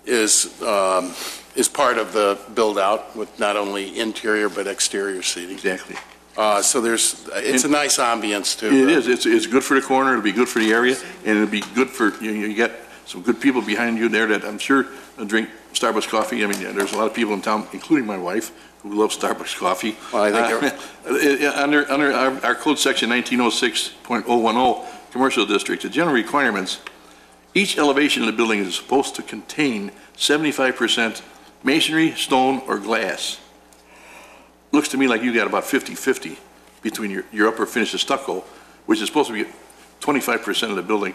is part of the build-out with not only interior but exterior seating. Exactly. So it's a nice ambience too. It is. It's good for the corner. It'll be good for the area, and it'll be good for you got some good people behind you there that I'm sure drink Starbucks coffee. I mean, there's a lot of people in town, including my wife, who love Starbucks coffee. Well, I think under our code section 1906.010, commercial district, the general requirements, each elevation of the building is supposed to contain 75% masonry, stone, or glass. Looks to me like you got about 50-50 between your upper finish of stucco, which is supposed to be 25% of the building,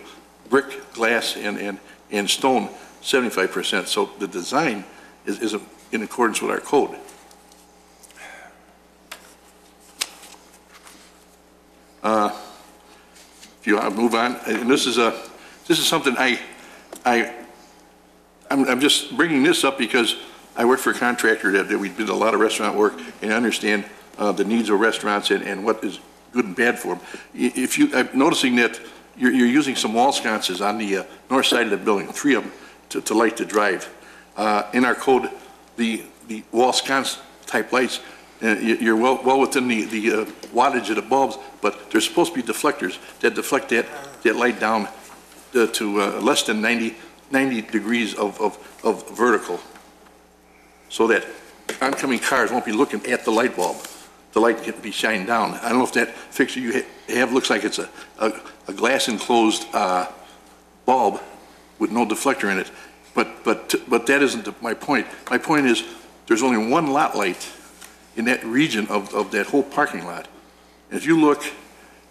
brick, glass, and stone, 75%. So the design is in accordance with our code. If you want to move on, and this is something I'm just bringing this up because I work for a contractor that we did a lot of restaurant work and understand the needs of restaurants and what is good and bad for them. I'm noticing that you're using some wall sconces on the north side of the building, 3 of them, to light the drive. In our code, the wall sconce type lights, you're well within the wattage of the bulbs, but there's supposed to be deflectors that deflect that light down to less than 90 degrees of vertical, so that oncoming cars won't be looking at the light bulb. The light can be shined down. I don't know if that fixture you have looks like it's a glass enclosed bulb with no deflector in it, but that isn't my point. My point is there's only one lot light in that region of that whole parking lot. And if you look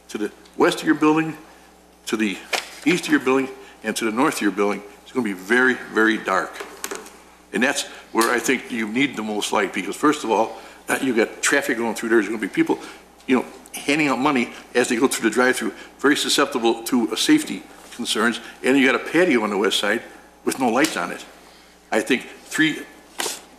to the west of your building, to the east of your building, and to the north of your building, it's going to be very, very dark. And that's where I think you need the most light, because first of all, you've got traffic going through there. There's going to be people, handing out money as they go through the drive-through, very susceptible to safety concerns. And you got a patio on the west side with no lights on it. I think 3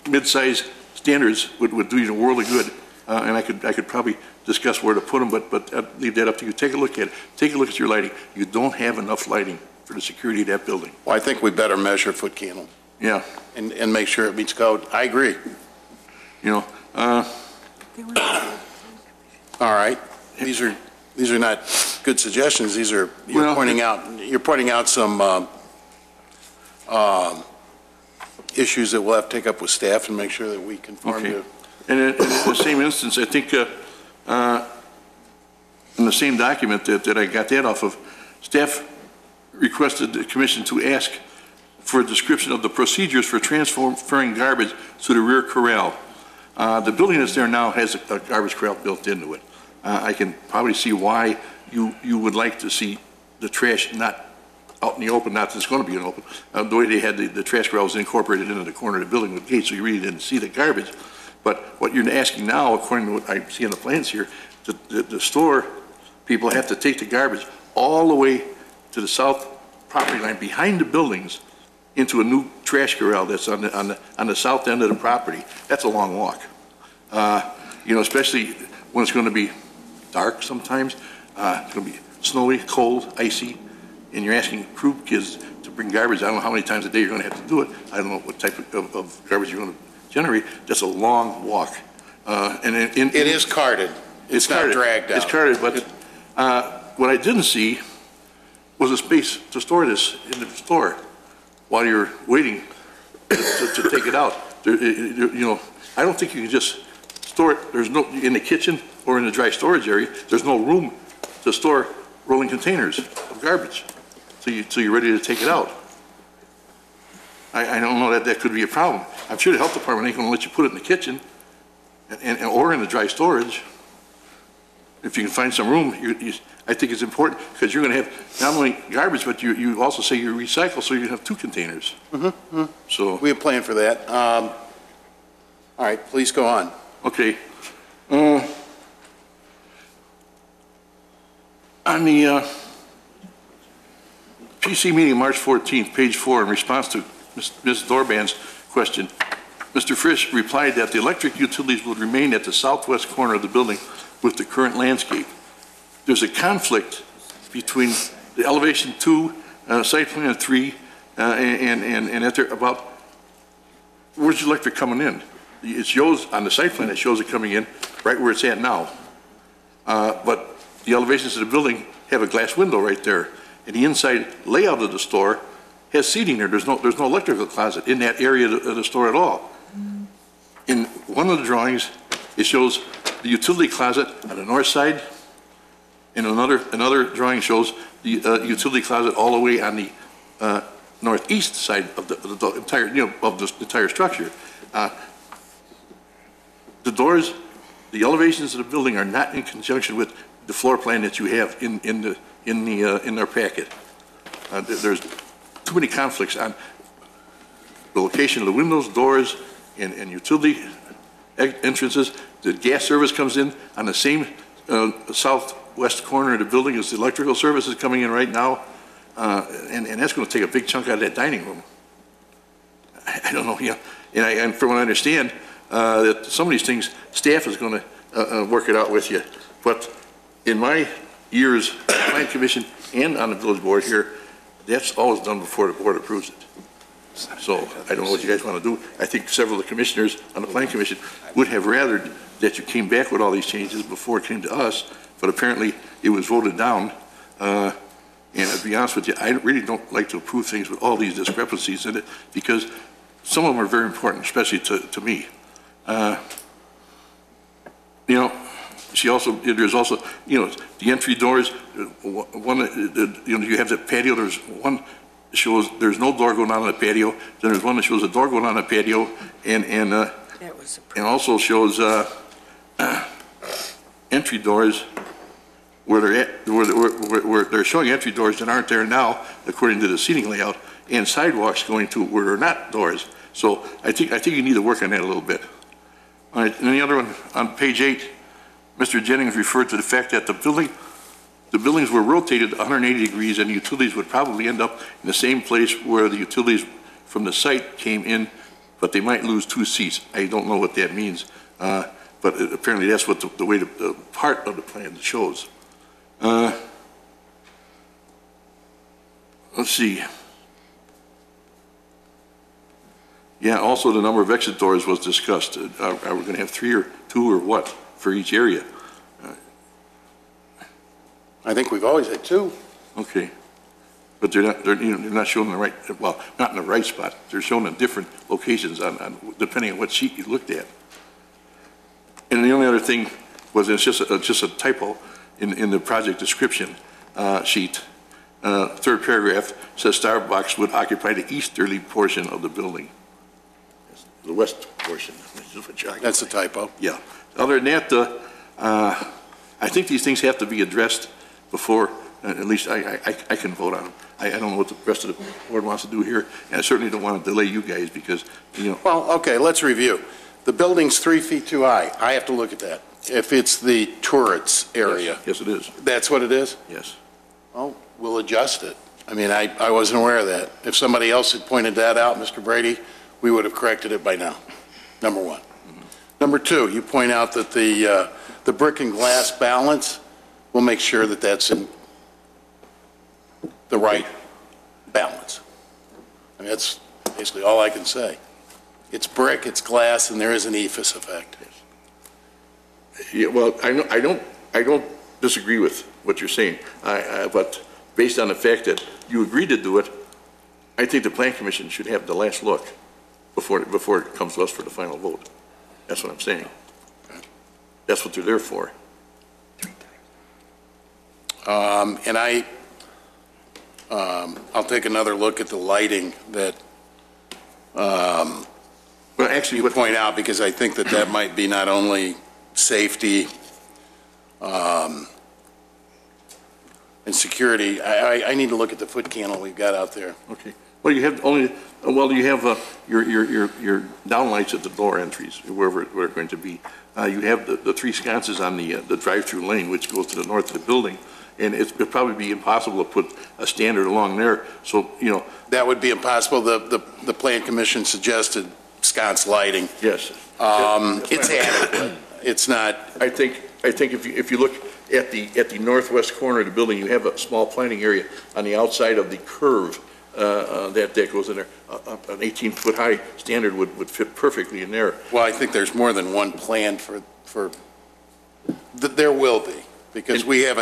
mid-size standards would do you the world of good. And I could probably discuss where to put them, but I'd leave that up to you. Take a look at it. Take a look at your lighting. You don't have enough lighting for the security of that building. Well, I think we better measure foot candle. Yeah. And make sure it meets code. I agree. All right. These are not good suggestions. You're pointing out some issues that we'll have to take up with staff and make sure that we conform to. And in the same instance, I think in the same document that I got that off of, staff requested the commission to ask for a description of the procedures for transferring garbage to the rear corral. The building that's there now has a garbage corral built into it. I can probably see why you would like to see the trash not out in the open, not that it's going to be in the open. The way they had the trash corral was incorporated into the corner of the building with gates, so you really didn't see the garbage. But what you're asking now, according to what I see in the plans here, the store people have to take the garbage all the way to the south property line behind the buildings into a new trash corral that's on the south end of the property. That's a long walk. Especially when it's going to be dark sometimes. It's going to be snowy, cold, icy, and you're asking crew kids to bring garbage. I don't know how many times a day you're going to have to do it. I don't know what type of garbage you're going to generate. That's a long walk. It is carted. It's not dragged out. It's carted, but what I didn't see was a space to store this in the store while you're waiting to take it out. I don't think you can just store it. There's no, in the kitchen or in the dry storage area, there's no room to store rolling containers of garbage. So you're ready to take it out. I don't know that could be a problem. I'm sure the health department ain't going to let you put it in the kitchen or in the dry storage. If you can find some room, I think it's important because you're going to have not only garbage, but you also say you recycle, so you have 2 containers. Mm-hmm. So we have a plan for that. All right, please go on. Okay. On the PC meeting, March 14th, page 4, in response to Ms. Dorban's question, Mr. Frisch replied that the electric utilities would remain at the southwest corner of the building with the current landscape. There's a conflict between the elevation 2, site plan 3, and at there about, where's the electric coming in? It shows, on the site plan, it shows it coming in right where it's at now. But the elevations of the building have a glass window right there. And the inside layout of the store has seating there. There's no electrical closet in that area of the store at all. In one of the drawings, it shows the utility closet on the north side, and another drawing shows the utility closet all the way on the northeast side of the entire, of the entire structure. The doors, the elevations of the building are not in conjunction with the floor plan that you have in their packet. There's too many conflicts on the location of the windows, doors, and utility entrances. The gas service comes in on the same southwest corner of the building as the electrical service is coming in right now, and that's going to take a big chunk out of that dining room. I don't know, and from what I understand, that some of these things, staff is going to work it out with you. But in my years on the Plan Commission and on the village board here, that's always done before the board approves it. So I don't know what you guys want to do. I think several of the commissioners on the Plan Commission would have rathered that you came back with all these changes before it came to us, but apparently it was voted down. And to be honest with you, I really don't like to approve things with all these discrepancies in it, because some of them are very important, especially to me. There's also, the entry doors, you have the patio, there's one that shows there's no door going on in the patio, then there's one that shows a door going on in the patio, and also shows entry doors where they're at, where they're showing entry doors that aren't there now, according to the seating layout, and sidewalks going to where they're not doors. So I think you need to work on that a little bit. All right, and the other one, on page 8, Mr. Jennings referred to the fact that the buildings were rotated 180 degrees, and the utilities would probably end up in the same place where the utilities from the site came in, but they might lose 2 seats. I don't know what that means, but apparently that's what the way the part of the plan shows. Let's see. Yeah, also the number of exit doors was discussed. Are we going to have 3 or 2 or what for each area? I think we've always had 2. Okay, but they're not shown in the right, well, not in the right spot. They're shown in different locations depending on what sheet you looked at. And the only other thing was it's just a typo in the project description sheet. Third paragraph says Starbucks would occupy the easterly portion of the building. The west portion. That's a typo. Yeah. Other than that, I think these things have to be addressed before, at least I can vote on them. I don't know what the rest of the board wants to do here, and I certainly don't want to delay you guys because, Well, okay, let's review. The building's 3 feet too high. I have to look at that. If it's the turrets area. Yes, it is. That's what it is? Yes. Well, we'll adjust it. I mean, I wasn't aware of that. If somebody else had pointed that out, Mr. Brady, we would have corrected it by now, number 1. Number 2, you point out that the brick and glass balance, we'll make sure that that's in the right balance. I mean, that's basically all I can say. It's brick, it's glass, and there is an EFIS effect. Yeah, well, I don't disagree with what you're saying, but based on the fact that you agreed to do it, I think the Plan Commission should have the last look before it comes to us for the final vote. That's what I'm saying. That's what they're there for. And I'll take another look at the lighting that well, actually, you point out, because I think that might be not only safety and security. I need to look at the foot candle we've got out there. Okay. Well, you have your downlights at the door entries, wherever they're going to be. You have the 3 sconces on the drive-through lane, which goes to the north of the building, and it'd probably be impossible to put a standard along there, so, you know. That would be impossible. The Plan Commission suggested sconce lighting. Yes. It's adequate. It's not. I think if you look at the northwest corner of the building, you have a small planting area on the outside of the curve that goes in there. An 18-foot high standard would fit perfectly in there. Well, I think there's more than one plan for there will be, because we're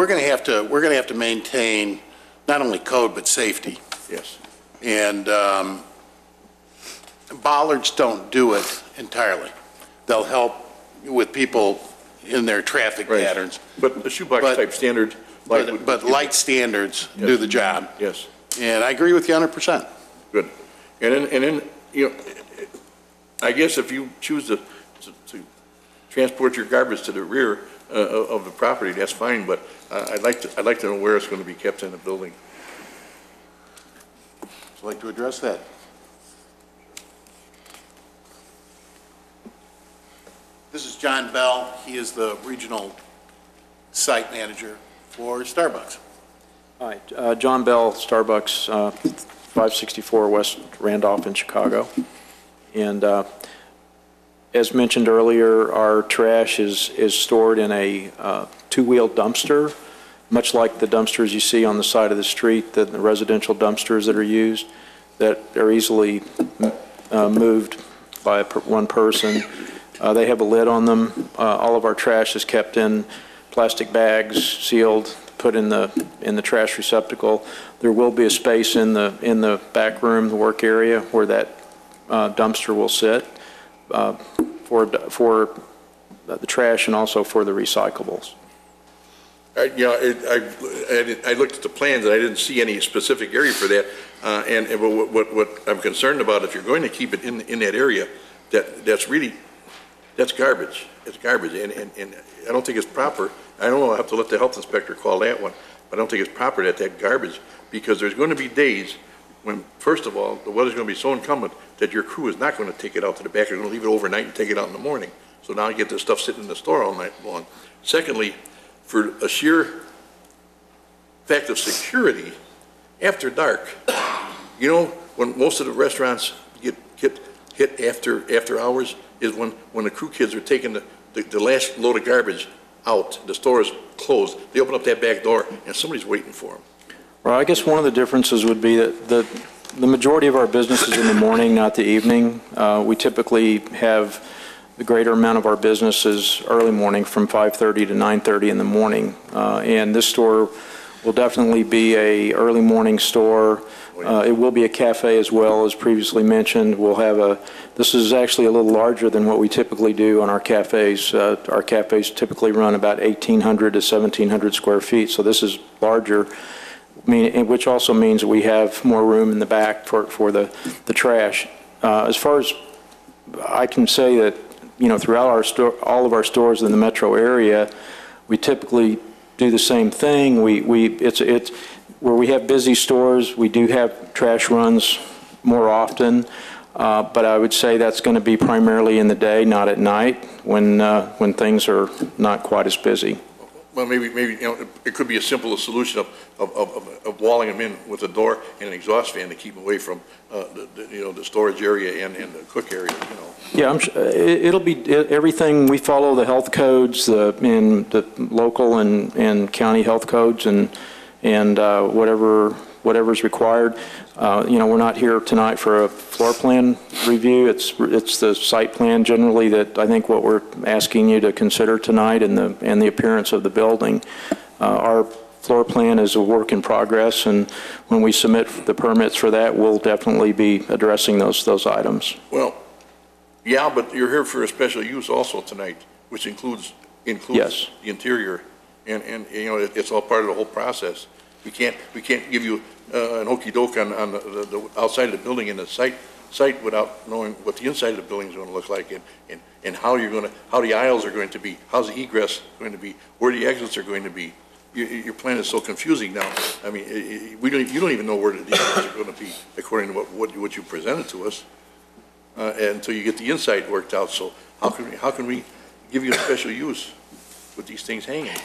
going to have to maintain not only code but safety. Yes. And bollards don't do it entirely. They'll help with people in their traffic patterns. But the shoebox type standard. But light standards do the job. Yes. And I agree with you 100%. Good. And then you know, I guess if you choose to transport your garbage to the rear of the property, that's fine. But I'd like to know where it's going to be kept in the building. Would you like to address that? This is John Bell. He is the regional site manager for Starbucks. Hi, John Bell, Starbucks, 564 West Randolph in Chicago. And as mentioned earlier, our trash is stored in a two-wheel dumpster, much like the dumpsters you see on the side of the street, the residential dumpsters that are used, that are easily moved by one person. They have a lid on them. All of our trash is kept in plastic bags, sealed, put in the trash receptacle. There will be a space in the back room, the work area, where that dumpster will sit for the trash and also for the recyclables. You know, I looked at the plans and I didn't see any specific area for that. And what I'm concerned about, if you're going to keep it in that area, that's garbage. It's garbage, and I don't think it's proper. I don't know, I'll have to let the health inspector call that one, but I don't think it's proper that garbage, because there's going to be days when, first of all, the weather's going to be so inclement that your crew is not going to take it out to the back. They're going to leave it overnight and take it out in the morning. So now you get this stuff sitting in the store all night long. Secondly, for a sheer fact of security, after dark, you know, when most of the restaurants get hit after hours is when the crew kids are taking the last load of garbage out, the store is closed, they open up that back door and somebody's waiting for them. Well, I guess one of the differences would be that the majority of our business is in the morning, not the evening. We typically have the greater amount of our business is early morning from 5:30 to 9:30 in the morning. And this store will definitely be a early morning store. It will be a cafe as well, as previously mentioned. We'll have this is actually a little larger than what we typically do on our cafes. Our cafes typically run about 1,800 to 1,700 square feet, so this is larger, which also means we have more room in the back for the trash. As far as I can say that, you know, throughout all of our stores in the metro area, we typically do the same thing. It's where we have busy stores, we do have trash runs more often, but I would say that's going to be primarily in the day, not at night, when things are not quite as busy. Well, maybe you know, it could be a simple solution of walling them in with a door and an exhaust fan to keep them away from the storage area and the cook area. You know. Yeah, it'll be everything. We follow the health codes, the local and county health codes, and whatever's required. You know, we're not here tonight for a floor plan review. It's the site plan generally that I think what we're asking you to consider tonight, and the appearance of the building. Our floor plan is a work in progress, and when we submit the permits for that, we'll definitely be addressing those items. Well, yeah, but you're here for a special use also tonight, which includes yes. the interior, and you know, it's all part of the whole process. We can't give you an okey-doke on the outside of the building and the site without knowing what the inside of the building is going to look like, and how the aisles are going to be, how's the egress going to be, where the exits are going to be. Your plan is so confusing now. I mean, you don't even know where the exits are going to be according to what you presented to us, until you get the inside worked out. So how can we give you a special use with these things hanging?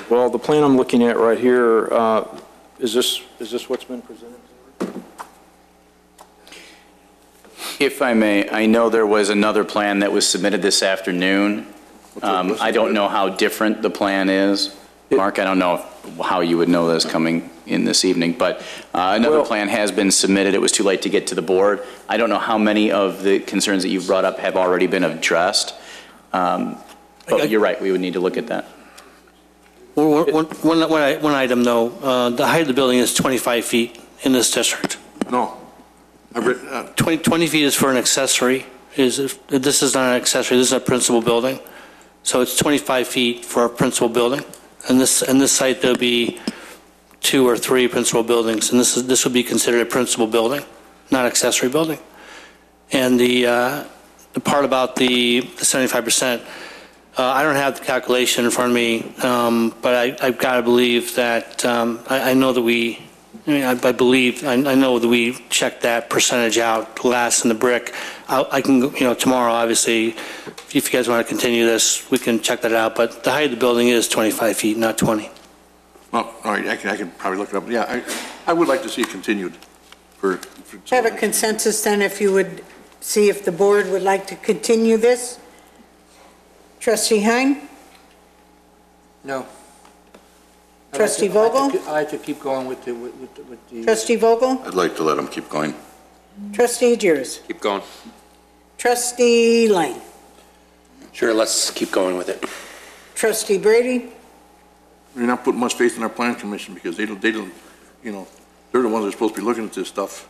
Well, the plan I'm looking at right here, is this what's been presented? If I may, I know there was another plan that was submitted this afternoon. I don't know how different the plan is. Mark, I don't know how you would know this coming in this evening, but another plan has been submitted. It was too late to get to the board. I don't know how many of the concerns that you've brought up have already been addressed. But you're right, we would need to look at that. One item, though, the height of the building is 25 feet in this district. No. 20 feet is for an accessory. This is not an accessory, this is a principal building. So it's 25 feet for a principal building. And this site, there'll be 2 or 3 principal buildings, and this would be considered a principal building, not accessory building. And the part about the 75%, I don't have the calculation in front of me, but I've got to believe that I know that I know that we checked that percentage out, glass and the brick. I can, tomorrow, obviously, if you guys want to continue this, we can check that out. But the height of the building is 25 feet, not 20. Well, all right, I can probably look it up. Yeah, I would like to see it continued for Have a consensus then, if you would see if the board would like to continue this. Trustee Hein? No. Trustee Vogel? I like to keep going with the... Trustee Vogel? I'd like to let them keep going. Trustee Agiris? Keep going. Trustee Lang? Sure, let's keep going with it. Trustee Brady? We're not putting much faith in our plan commission because they don't, they're the ones that are supposed to be looking at this stuff.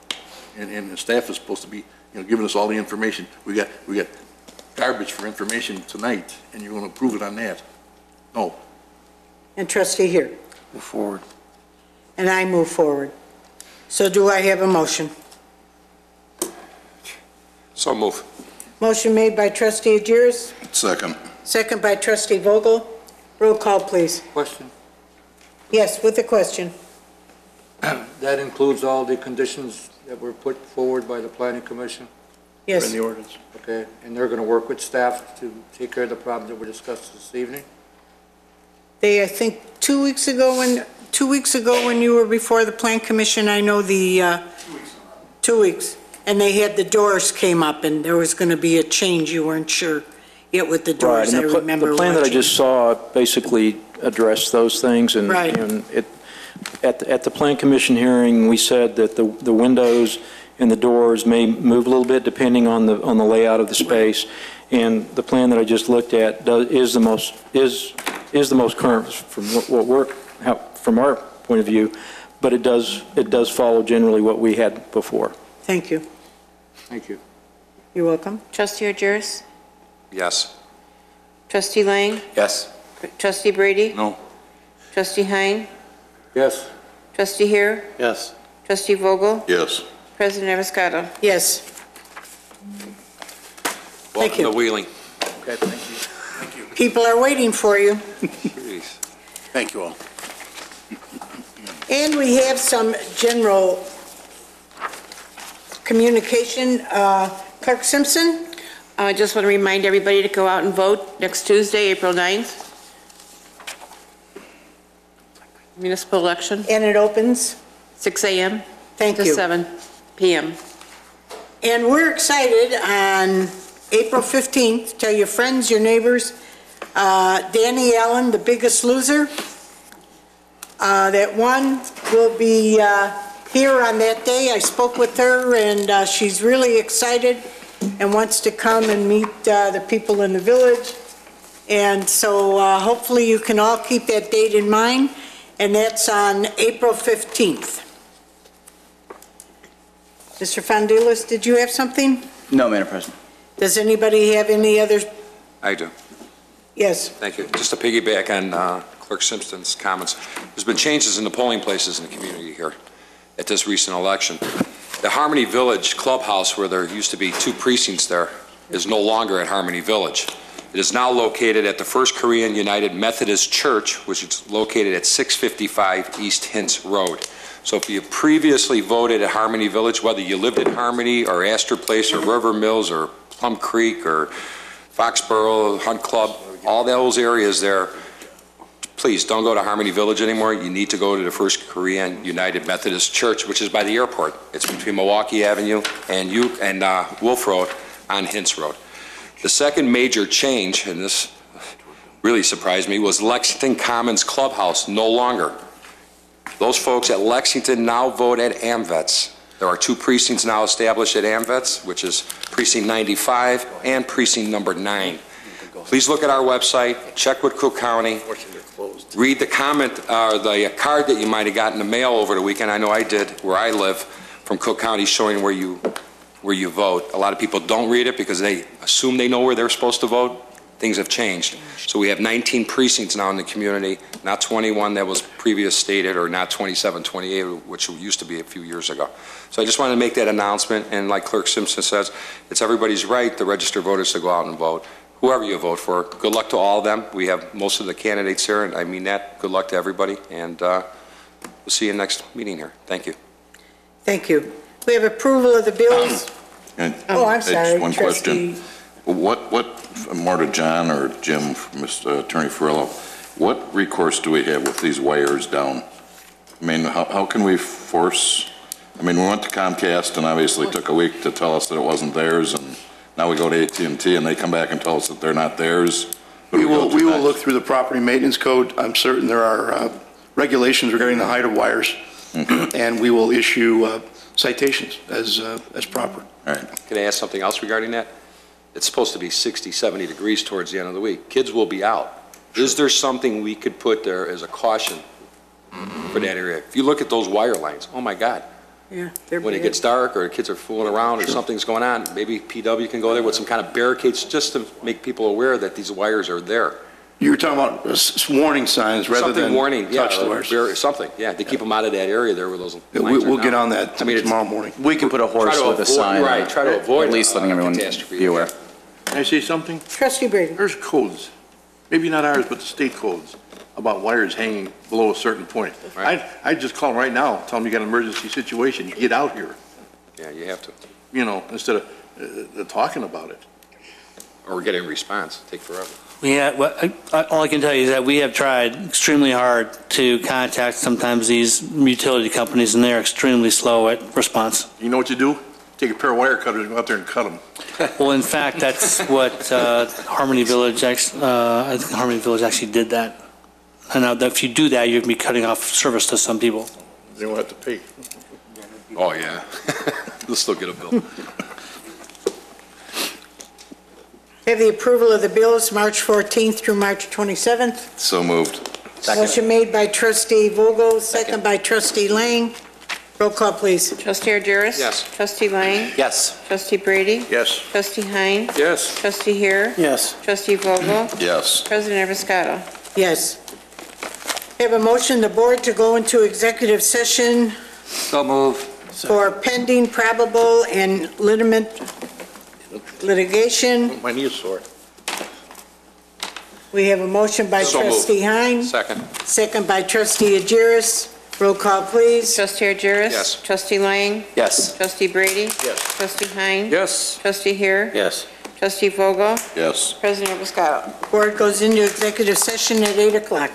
And the staff is supposed to be, giving us all the information. We got garbage for information tonight, and you're going to approve it on that. No. And Trustee here? Move forward. And I move forward. So do I have a motion? So move. Motion made by Trustee Agiris, Second. second by Trustee Vogel. Roll call, please. Question. Yes, with a question. That includes all the conditions that were put forward by the planning commission? Yes. In the ordinance? Okay, and they're going to work with staff to take care of the problems that were discussed this evening? They, I think, 2 weeks ago when you were before the Plan Commission, I know the, 2 weeks, and they had the doors came up, and there was going to be a change. You weren't sure yet with the doors. Right, and I remember the plan that I watching. just saw basically addressed those things, and, Right. and at the Plan Commission hearing, we said that the windows and the doors may move a little bit depending on the layout of the space, and the plan that I just looked at is the most current from our point of view, but it does follow generally what we had before. Thank you. Thank you. You're welcome. Trustee Agiris? Yes. Trustee Lang? Yes. Trustee Brady? No. Trustee Hein? Yes. Trustee here? Yes. Trustee Vogel? Yes. President Abiscato? Yes. Welcome you. to Wheeling. Okay, thank you. People are waiting for you. Thank you all. And we have some general communication. Clerk Simpson? I just want to remind everybody to go out and vote next Tuesday, April 9th. Municipal election. And it opens? 6 a.m. Thank to you. 7 p.m. And we're excited on April 15th, tell your friends, your neighbors, Danny Allen, The Biggest Loser, that won, will be here on that day. I spoke with her, and she's really excited and wants to come and meet the people in the village. And so hopefully you can all keep that date in mind, and that's on April 15th. Mr. Fondulis, did you have something? No, Madam President. Does anybody have any other? I do. Yes. Thank you. Just to piggyback on Clerk Simpson's comments, there's been changes in the polling places in the community here at this recent election. The Harmony Village Clubhouse, where there used to be 2 precincts there, is no longer at Harmony Village. It is now located at the First Korean United Methodist Church, which is located at 655 East Hintz Road. So if you previously voted at Harmony Village, whether you lived in Harmony or Astor Place or River Mills or Plum Creek or Foxborough, Hunt Club, all those areas there, please don't go to Harmony Village anymore. You need to go to the First Korean United Methodist Church, which is by the airport. It's between Milwaukee Avenue and Wolf Road on Hintz Road. The second major change, and this really surprised me, was Lexington Commons Clubhouse, no longer. Those folks at Lexington now vote at AMVETS. There are 2 precincts now established at AMVETS, which is Precinct 95 and Precinct number 9. Please look at our website, check with Cook County, read the the card that you might have gotten in the mail over the weekend. I know I did, where I live, from Cook County, showing where you vote. A lot of people don't read it because they assume they know where they're supposed to vote. Things have changed. So we have 19 precincts now in the community, not 21 that was previous stated, or not 27, 28, which used to be a few years ago. So I just wanted to make that announcement, and like Clerk Simpson says, it's everybody's right, the registered voters, to go out and vote. Whoever you vote for, good luck to all of them. We have most of the candidates here, and I mean that. Good luck to everybody, and we'll see you next meeting here. Thank you. Thank you. We have approval of the bills. I'm sorry. Just one Trustee. question. What, more to John or Jim, Mr. Attorney Ferrello, what recourse do we have with these wires down? I mean, how can we force, I mean, we went to Comcast and obviously took a week to tell us that it wasn't theirs, and now we go to AT&T and they come back and tell us that they're not theirs. We will look through the property maintenance code. I'm certain there are regulations regarding the height of wires, and we will issue citations as proper. All right. Can I ask something else regarding that? It's supposed to be 60, 70 degrees towards the end of the week. Kids will be out. Is there something we could put there as a caution for that area? If you look at those wire lines, oh my God. Yeah, When it gets dark or kids are fooling around or something's going on, maybe PW can go there with some kind of barricades just to make people aware that these wires are there. You were talking about warning signs rather than touch the wires. Something, yeah, to keep them out of that area there where those lines We'll are get now. on that tomorrow morning. We can put a horse with a sign. Right, try to avoid at least letting everyone be aware. Can I say something? Trustee Brady. There's codes, maybe not ours, but the state codes, about wires hanging below a certain point. Right. I'd just call them right now, tell them you got an emergency situation, you get out here, Yeah, you have to. you know, instead of talking about it. Or we're getting a response, take forever. All I can tell you is that we have tried extremely hard to contact sometimes these utility companies, and they're extremely slow at response. You know what you do? Take a pair of wire cutters and go out there and cut them. Well, in fact, that's what Harmony Village, I think Harmony Village actually did that. And now if you do that, you're going to be cutting off service to some people. They won't have to pay. Oh, yeah. They'll still get a bill. Have the approval of the bills March 14th through March 27th. So moved. Motion made by Trustee Vogel, second by Trustee Lang. Roll call, please. Trustee Argyris? Yes. Trustee Lang? Yes. Trustee Brady? Yes. Trustee Hein? Yes. Trustee Heer? Yes. Trustee Vogel? Yes. President Evans-Scotto? Yes. Have a motion, the board to go into executive session So move. for pending, probable, and litigation. My knee is sore. We have a motion by So moved. Trustee Hein, Second. second by Trustee Adjiris. Roll call, please. Trustee Argyris? Yes. Trustee Lang? Yes. Trustee Brady? Yes. Trustee Hein? Yes. Trustee Heer? Yes. Trustee Vogel? Yes. President Evans-Scotto? Board goes into executive session at 8 o'clock.